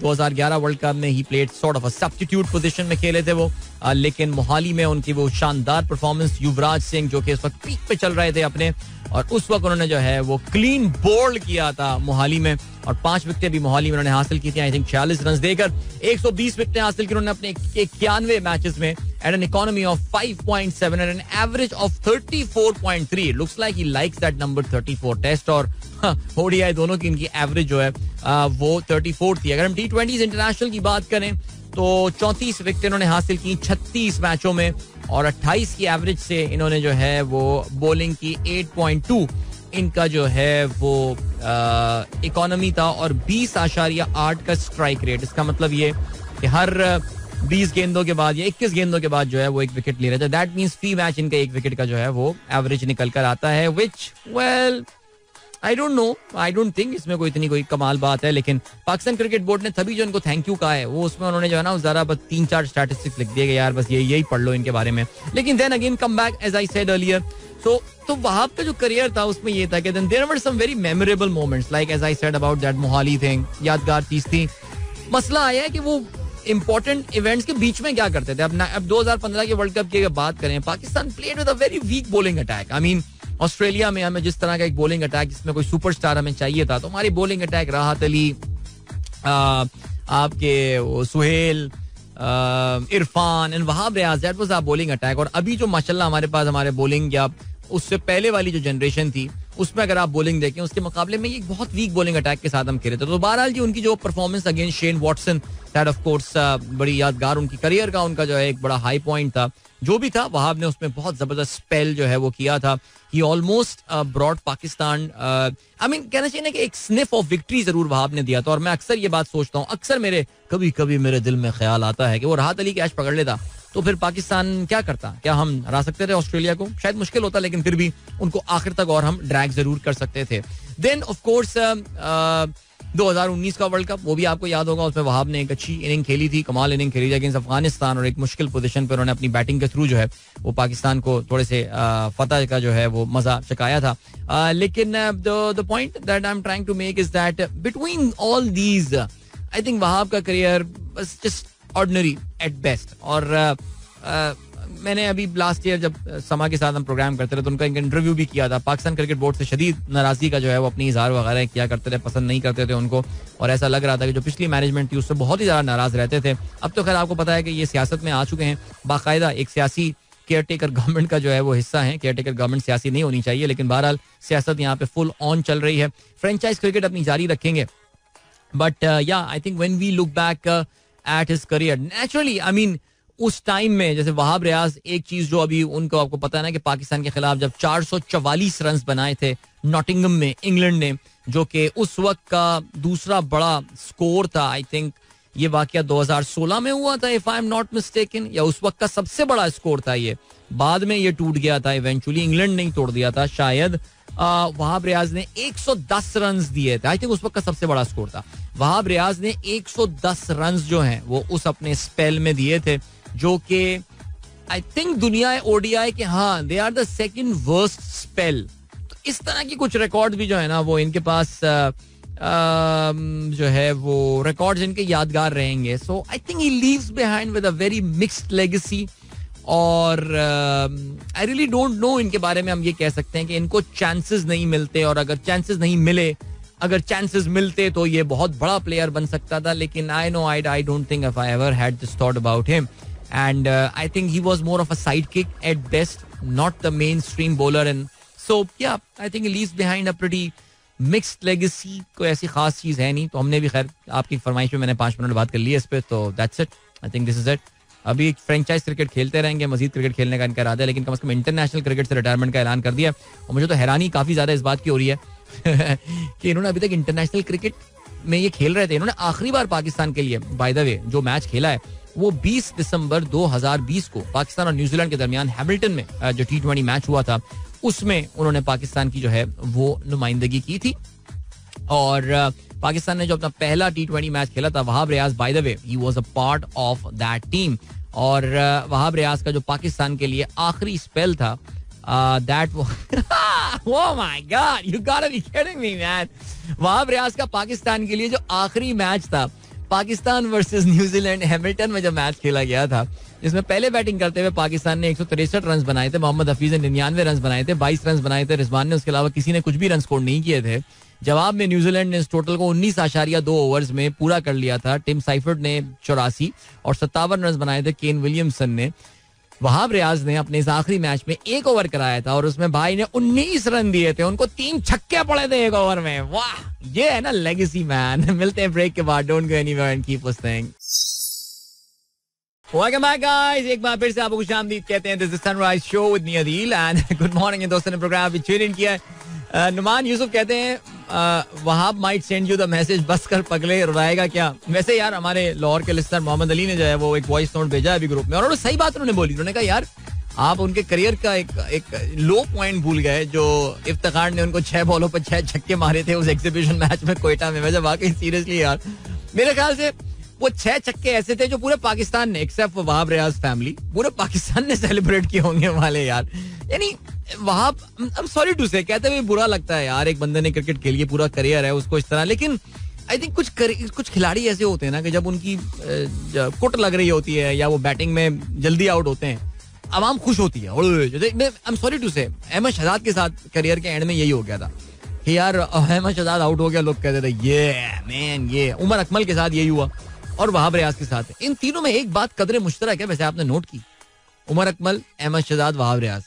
2011 वर्ल्ड कप में he played sort of a substitute position में खेले थे वो, लेकिन मोहाली में उनकी वो शानदार परफॉर्मेंस, युवराज सिंह जो कि इस वक्त पीक पे चल रहे थे अपने, और उस वक्त उन्होंने जो है वो क्लीन बोल्ड किया था मोहाली में, और 5 विकेटें भी मोहाली में उन्होंने हासिल की थी. आई थिंक 46 रन देकर 120 विकेटें हासिल की उन्होंने अपने 91 मैचेस में, at an economy of 5.7 and an average of 34.3. Looks like he likes that number 34. Test और ओडीआई दोनों की इनकी एवरेज जो है वो 34 थी. अगर हम T20 इंटरनेशनल की बात करें तो 34 विकेट इन्होंने हासिल की 36 मैचों में, और 28 की एवरेज से इन्होंने जो है वो बॉलिंग की 8.2 इनका जो है वो इकोनॉमी था, और 20.8 का स्ट्राइक रेट. इसका मतलब ये कि हर 20 गेंदों के बाद या 21 गेंदों के बाद जो है वो एक विकेट ले रहे थे. दैट मींस फी मैच इनका एक विकेट का जो है वो एवरेज निकल कर आता है, which well I don't know, I don't think इसमें कोई कमाल बात है. लेकिन पाकिस्तान क्रिकेट बोर्ड ने तभी जो इनको थैंक यू कहा है, वो उसमें उन्होंने जो है ना जरा बस 3-4 स्टैटिस्टिक्स लिख दिए, यार बस यही पढ़ लो इनके बारे में. लेकिन then again come back as I said earlier. तो वहां पे जो करियर था उसमें ये था कि there were some very memorable moments, like as I said about that Mohali thing, यादगार चीज थी. मसला आया है कि वो इंपॉर्टेंट इवेंट्स के बीच में क्या करते थे. अब 2015 के वर्ल्ड कप की अगर बात करें, Pakistan played with a very weak bowling attack. I mean Australia में हमें जिस तरह का एक बॉलिंग अटैक जिसमें कोई सुपरस्टार हमें चाहिए था, तो हमारी बॉलिंग अटैक राहत अली, आपके Suhail, Irfan and Wahab Riaz, that was our bowling attack. और अभी जो माशाल्लाह हमारे पास हमारे बॉलिंग या उससे पहले वाली जो जनरेशन थी उसमें अगर आप बॉलिंग देखें उसके मुकाबले में ये एक बहुत वीक बॉलिंग अटैक के साथ हम खेले थे. तो बहरहाल जी उनकी जो performance against Shane Watson, that of course बड़ी यादगार उनकी करियर का उनका जो है एक बड़ा हाई पॉइंट था. जो भी था वहाब ने उसमें बहुत जबरदस्त स्पेल जो है वो किया था. He almost brought Pakistan, I mean कहना चाहिए ना कि एक स्निफ ऑफ विक्ट्री जरूर वहाब ने दिया था. और मैं अक्सर ये बात सोचता हूँ, अक्सर कभी कभी मेरे दिल में ख्याल आता है कि वो राहत अली कैच पकड़ लेता तो फिर पाकिस्तान क्या करता, क्या हम हरा सकते थे ऑस्ट्रेलिया को? शायद मुश्किल होता लेकिन फिर भी उनको आखिर तक और हम ड्रैग जरूर कर सकते थे. देन ऑफ कोर्स 2019 का वर्ल्ड कप, वो भी आपको याद होगा, उसमें वहाब ने एक अच्छी इनिंग खेली थी, कमाल इनिंग खेली थी अगेंस्ट अफगानिस्तान. और एक मुश्किल पोजीशन पर उन्होंने अपनी बैटिंग के थ्रू जो है वो पाकिस्तान को थोड़े से फतह का जो है वो मजा चकाया था. लेकिन the point that I am trying to make is that between all these I think Wahab का career was just ordinary at best. और मैंने अभी लास्ट ईयर जब समा के साथ हम प्रोग्राम करते रहे तो उनका एक इंटरव्यू भी किया था. पाकिस्तान क्रिकेट बोर्ड से शदीद नाराजगी का जो है वो अपनी इजहार वगैरह किया करते थे, पसंद नहीं करते थे उनको. और ऐसा लग रहा था कि जो पिछली मैनेजमेंट थी उससे बहुत ही ज्यादा नाराज रहते थे. अब तो खैर आपको पता है कि ये सियासत में आ चुके हैं, बाकायदा एक सियासी केयर टेकर गवर्नमेंट का जो है वो हिस्सा है. केयर टेकर गवर्नमेंट सियासी नहीं होनी चाहिए, लेकिन बहरहाल सियासत यहाँ पे फुल ऑन चल रही है. फ्रेंचाइज क्रिकेट अपनी जारी रखेंगे. But yeah I think when we look back at his career, naturally I mean उस टाइम में जैसे वहाब रियाज, एक चीज जो अभी उनको आपको पता है ना कि पाकिस्तान के खिलाफ जब 444 रन बनाए थे नॉटिंगम में इंग्लैंड ने, जो कि उस वक्त का दूसरा बड़ा स्कोर था. आई थिंक ये वाकया 2016 में हुआ था if I am not mistaken, या उस वक्त का सबसे बड़ा स्कोर था ये. बाद में ये टूट गया था इवेंचुअली, इंग्लैंड ने तोड़ दिया था शायद. वहाब रियाज ने 110 रन दिए थे. आई थिंक उस वक्त का सबसे बड़ा स्कोर था. वहाब रियाज ने 110 रन जो हैं वो उस अपने स्पेल में दिए थे, जो कि आई थिंक दुनिया ओडीआई के, हाँ, they are the second worst spell. तो इस तरह की कुछ रिकॉर्ड भी जो है ना वो इनके पास जो है वो रिकॉर्ड्स इनके यादगार रहेंगे. So I think he leaves behind with a very mixed legacy. और आई रियली डोंट नो इनके बारे में हम ये कह सकते हैं कि इनको चांसेस नहीं मिलते, और अगर चांसेस नहीं मिले, अगर चांसेस मिलते तो ये बहुत बड़ा प्लेयर बन सकता था. लेकिन I know I don't think if I ever had this thought about him. And I think he was more of a sidekick at best, not the mainstream bowler. And so yeah, I think he leaves behind a pretty mixed legacy. कोई ऐसी खास चीज है नहीं. तो हमने भी खैर आपकी फरमाइश पे मैंने 5 मिनट बात कर ली है इस पे. तो that's it. I think this is it. अभी फ्रेंचाइज क्रिकेट खेलते रहेंगे, मजीद क्रिकेट खेलने का इनका इरादा है, लेकिन कम से कम इंटरनेशनल क्रिकेट से रिटायरमेंट का ऐलान कर दिया. और मुझे तो हैरानी काफी ज्यादा इस बात की हो रही है कि इन्होंने अभी तक इंटरनेशनल क्रिकेट में ये खेल रहे थे. इन्होंने आखिरी बार पाकिस्तान के लिए बाय द वे जो मैच खेला है वो 20 दिसंबर 2020 को पाकिस्तान और न्यूजीलैंड के दरमियान हैमिल्टन में जो T20 मैच हुआ था उसमें उन्होंने पाकिस्तान की जो है वो नुमाइंदगी की थी. और पाकिस्तान ने जो अपना पहला T20 मैच खेला था, Wahab Riaz by the way he was a part of that team. और वहाब रियाज का जो पाकिस्तान के लिए आखिरी स्पेल था, that oh my god, you gotta be kidding me man. Wahab Riaz का पाकिस्तान के लिए जो आखिरी मैच था, पाकिस्तान वर्सेस न्यूजीलैंड हैमिल्टन में जो मैच खेला गया था, जिसमें पहले बैटिंग करते हुए पाकिस्तान ने 163 रन बनाए थे, मोहम्मद हफीज ने 99 रन बनाए थे, 22 रन बनाए थे रिजवान ने, उसके अलावा किसी ने कुछ भी रन स्कोर नहीं किए थे. जवाब में न्यूजीलैंड ने इस टोटल को 19.2 ओवर्स में पूरा कर लिया था. टिम साइफर्ड ने 84 और 57 रन बनाए थे केन विलियमसन ने. वहाब रियाज ने अपने इस आखिरी मैच में 1 ओवर कराया था और उसमें भाई ने 19 रन दिए थे. उनको 3 छक्के पड़े थे 1 ओवर में. वाह, ये है ना लेगेसी मैन. मिलते हैं ब्रेक के बाद. Don't go anywhere and keep listening. Welcome back guys, एक बार फिर से आपको खुशामदीद कहते हैं. This is sunrise show with me Adeel and good morning. दोस्तों ने प्रोग्राम भी ट्यून इन किया है. नुमान यूसुफ कहते हैं Wahab might send you the message, बस कर पगले, रुलाएगा क्या. वैसे यार हमारे लाहौर के लिस्टर मोहम्मद अली ने जो है वो एक वॉइस नोट भेजा है अभी ग्रुप में, और उन्होंने सही बात उन्होंने बोली. उन्होंने कहा यार आप उनके करियर का एक लो पॉइंट भूल गए, जो इफ्तिखार ने उनको 6 बॉलों पर 6 छक्के मारे थे उस एग्जीबिशन मैच में कोयटा में. वैसे वाकई सीरियसली यार मेरे ख्याल से वो 6 छक्के ऐसे थे जो पूरे पाकिस्तान ने, एक्सेप्ट वहाब रियाज फैमिली, पूरे पाकिस्तान ने सेलिब्रेट किए होंगे वाले यार. यानी Wahab, I am sorry to say, कहते हुए बुरा लगता है यार, एक बंदे ने क्रिकेट खेल, पूरा करियर है उसको इस तरह. लेकिन आई थिंक कुछ खिलाड़ी ऐसे होते हैं ना कि जब उनकी कुट लग रही होती है या वो बैटिंग में जल्दी आउट होते हैं, अवाम खुश होती है. आई एम सॉरी टू से, अहमद शहजाद के साथ करियर के एंड में यही हो गया था कि यार अहमद शहजाद आउट हो गया, लोग कहते थे ये मैन, ये उमर अकमल के साथ यही हुआ. और वहाब रियाज के साथ है. इन तीनों में एक बात कदरे मुश्तरक है, वैसे आपने नोट की. उमर अकमल, अहमद शहजाद, वहाब रियाज.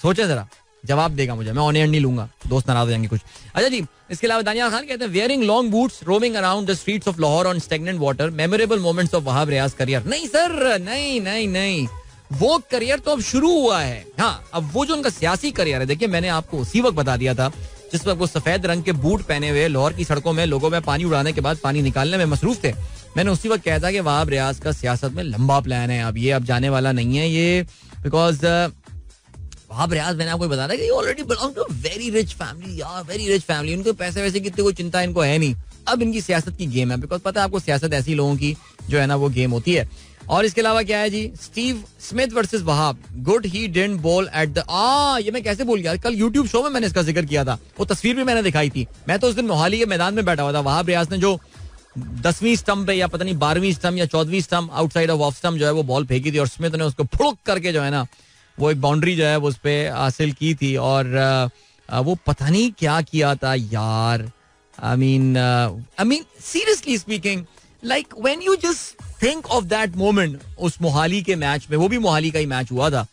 सोचे जरा, जवाब देगा मुझे, मैं ऑन एयर नहीं लूंगा, दोस्त नाराज हो जाएंगे कुछ. अच्छा जी, इसके अलावा दानिया खान कहते हैं wearing long boots roaming around the streets of Lahore on stagnant water memorable moments of Wahab Riaz career. नहीं सर, नहीं नहीं नहीं, वो करियर तो अब शुरू हुआ है. हाँ, अब वो जो उनका सियासी करियर है, देखिए मैंने आपको उसी वक्त बता दिया था जिस वक्त वो सफेद रंग के बूट पहने हुए लाहौर की सड़कों में लोगों में पानी उड़ाने के बाद पानी निकालने में मसरूफ थे. मैंने उसी वक्त कहा था कि वहाब रियाज का सियासत में लंबा प्लान है, अब ये अब जाने वाला नहीं है ये, बिकॉज वहाब रियाज, मैंने आपको बता रहा कि already belong to very rich family, यार वेरी रिच फैमिली. उनको पैसे वैसे की कोई चिंता इनको है नहीं. अब इनकी सियासत की गेम है, बिकॉज पता है आपको सियासत ऐसी लोगों की जो है ना वो गेम होती है. और इसके अलावा क्या है जी, Steve Smith versus Wahab, good he didn't bowl at the, ये मैं कैसे भूल गया, कल यूट्यूब शो में मैंने इसका जिक्र किया था, वो तस्वीर भी मैंने दिखाई थी. मैं तो उस दिन मोहाली के मैदान में बैठा हुआ था. वहाब रियाज ने जो 10वीं स्टंप पे या पता नहीं 12वीं स्टंप या 14वीं stump outside off off stump जो है वो बॉल फेंकी थी और स्मिथ ने उसको फुड़क करके जो है ना वो एक बाउंड्री जो है वो उस पे हासिल की थी. और वो पता नहीं क्या किया था यार. I mean seriously speaking, like when you just think of that moment, उस मोहाली के मैच में, वो भी मोहाली का ही मैच हुआ था,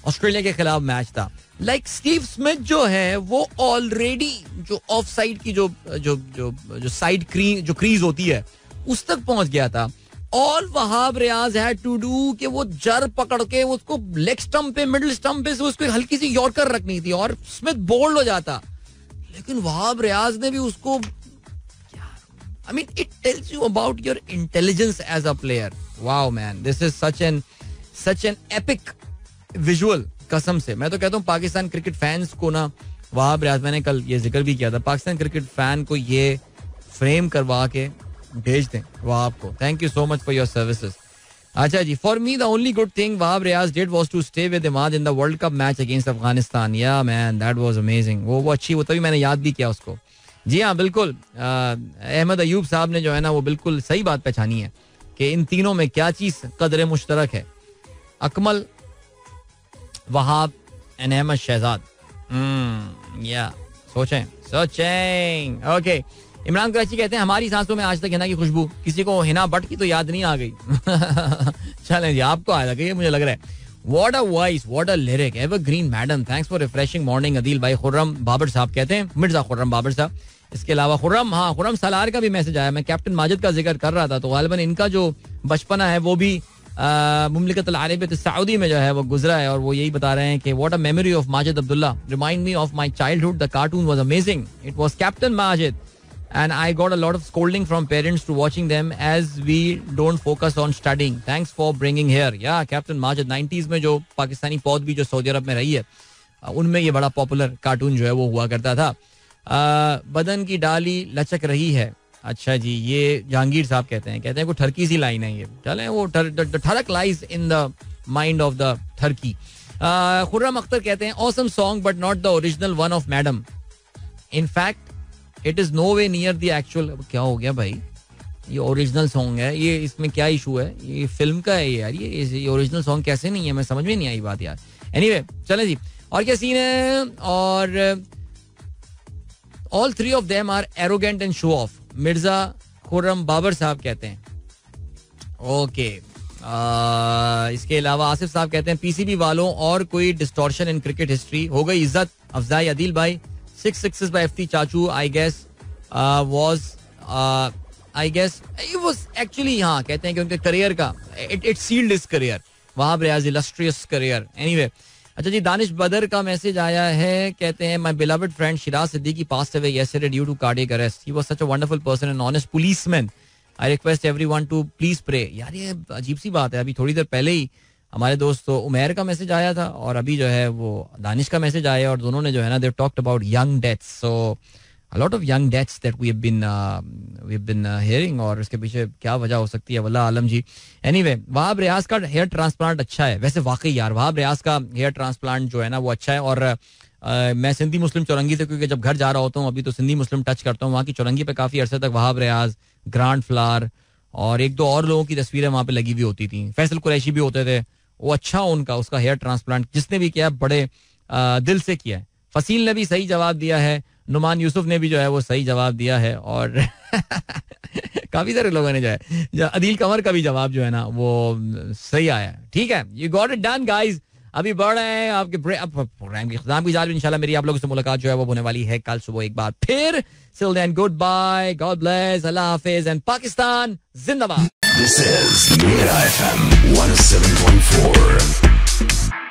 ऑस्ट्रेलिया के खिलाफ मैच था. लाइक स्टीव स्मिथ जो है वो ऑलरेडी जो ऑफ साइड की जो जो जो जो साइड जो क्रीज होती है उस तक पहुंच गया था. All Wahab Riaz had to do कि वो जर पकड़ के उसको लेग स्टंप पे, मिडिल स्टंप पे से उसको हल्की सी यॉर्कर रखनी थी और स्मिथ बोल्ड हो जाता. लेकिन वहाब रियाज ने भी उसको, I mean, it tells you about your intelligence as a player. Wow, man, this is such an epic visual. कसम से मैं तो कहता हूँ पाकिस्तान क्रिकेट फैंस को ना, वहाब रियाज, मैंने कल ये जिक्र भी किया था, पाकिस्तान क्रिकेट फैन को ये फ्रेम करवा के भेज दें वहाब को. Thank you so much for your services. अच्छा जी, for me the only good thing Wahab Riaz did was to stay with Imad in the world cup match against Afghanistan. Yeah man, that was amazing. वो अच्छी, वो तभी मैंने याद भी किया उसको. जी हाँ, बिल्कुल. अहमद अयूब साहब ने जो है ना वो बिल्कुल सही बात पहचानी है कि इन तीनों में क्या चीज कदर मुश्तरक है. अकमल, वहाब एंड अहमद शहजाद. या सोचें. ओके. इमरान कराची कहते हैं हमारी सांसों में आज तक हिना की खुशबू, किसी को हिना बट की तो याद नहीं आ गई. चलें जी, आपको आ गई मुझे लग रहा है. What a voice, what a lyric, evergreen madam, thanks for refreshing morning. Adeel भाई, खुर्रम बाबर साहब कहते हैं, मिर्जा खुर्रम बाबर साहब. इसके अलावा खुर्रम सालार का भी मैसेज आया. मैं कैप्टन माजिद का जिक्र कर रहा था तो गालिबन इनका जो बचपना है वो भी मुमलिकत अल अरबियत सऊदी में जो है वो गुजरा है. और वो यही बता रहे हैं कि what a memory of Majid Abdullah, remind me of my childhood, the cartoon was amazing, it was captain Majid and I got a lot of scolding from parents to watching them as we don't focus on studying. Thanks for bringing here. Yeah, Captain Majid 90s में जो पाकिस्तानी पौध भी जो Saudi अरब में रही है उनमें ये बड़ा पॉपुलर कार्टून जो है वो हुआ करता था. बदन की डाली लचक रही है. अच्छा जी, ये जहांगीर साहब कहते हैं कोई ठरकी सी लाइन है ये. चलें, वो ठरक lies in the mind of the ठरकी. खुर्रम अख्तर कहते हैं awesome song but not the original one of madam. In fact it is no way near the actual. क्या हो गया भाई, ये ओरिजिनल सॉन्ग है, ये इसमें क्या इशू है, ये फिल्म का है यार, ये ओरिजिनल सॉन्ग कैसे नहीं है, मैं समझ में नहीं आई बात यार. एनीवे, चलें जी, और क्या सीन है. और all three of them are arrogant and show off. Mirza Khurram Babar साहब कहते हैं. ओके. इसके अलावा आसिफ साहब कहते हैं पीसीबी वालों और कोई डिस्टॉर्शन इन क्रिकेट हिस्ट्री हो गई इज्जत अफजाई. अदील भाई, 6 sixes by FT Chachu, I guess it was actually, हाँ कहते हैं कि उनके करियर का it sealed his career. Wahab Riaz illustrious career. Anyway, अच्छा जी, दानिश बदर का मैसेज आया है. कहते हैं my beloved friend Siraj Siddiqui passed away yesterday due to cardiac arrest. He was such a wonderful person and honest policeman. I request everyone to please pray. यार ये अजीब सी बात है, अभी थोड़ी देर पहले ही हमारे दोस्त उमैर का मैसेज आया था और अभी जो है वो दानिश का मैसेज आया और दोनों ने जो है ना they talked about young deaths. So a lot of young deaths that we have been hearing. और इसके पीछे क्या वजह हो सकती है वल्लाह आलम जी. एनीवे, वहाब रियाज का हेयर ट्रांसप्लांट अच्छा है वैसे, वाकई यार वहाब रियाज का हेयर ट्रांसप्लांट जो है ना वो अच्छा है. और मैं सिंधी मुस्लिम चौरंगी से, क्योंकि जब घर जा रहा होता हूँ अभी तो सिंधी मुस्लिम टच करता हूँ, वहाँ की चौरंगी पे काफी अरसे तक वहाब रियाज, ग्रांड फ्लावर और एक दो और लोगों की तस्वीरें वहाँ पे लगी हुई होती थी. फैसल कुरैशी भी होते थे. वो अच्छा उनका उसका हेयर ट्रांसप्लांट जिसने भी किया बड़े दिल से किया है. फसील ने भी सही जवाब दिया है, नुमान यूसुफ ने भी जो है वो सही जवाब दिया है. और काफी सारे लोगों ने जो है अदील कंवर का भी जवाब जो है ना वो सही आया. ठीक है, you got it done guys. अभी बढ़ रहे हैं आपके प्रोग्राम की खत्म की जाल. इंशाल्लाह मेरी आप लोगों से मुलाकात जो है वो होने वाली है कल सुबह एक बार फिर. Till then goodbye, God bless, अल्लाह हाफिज एंड पाकिस्तान जिंदाबाद. This is Mira FM 107.4.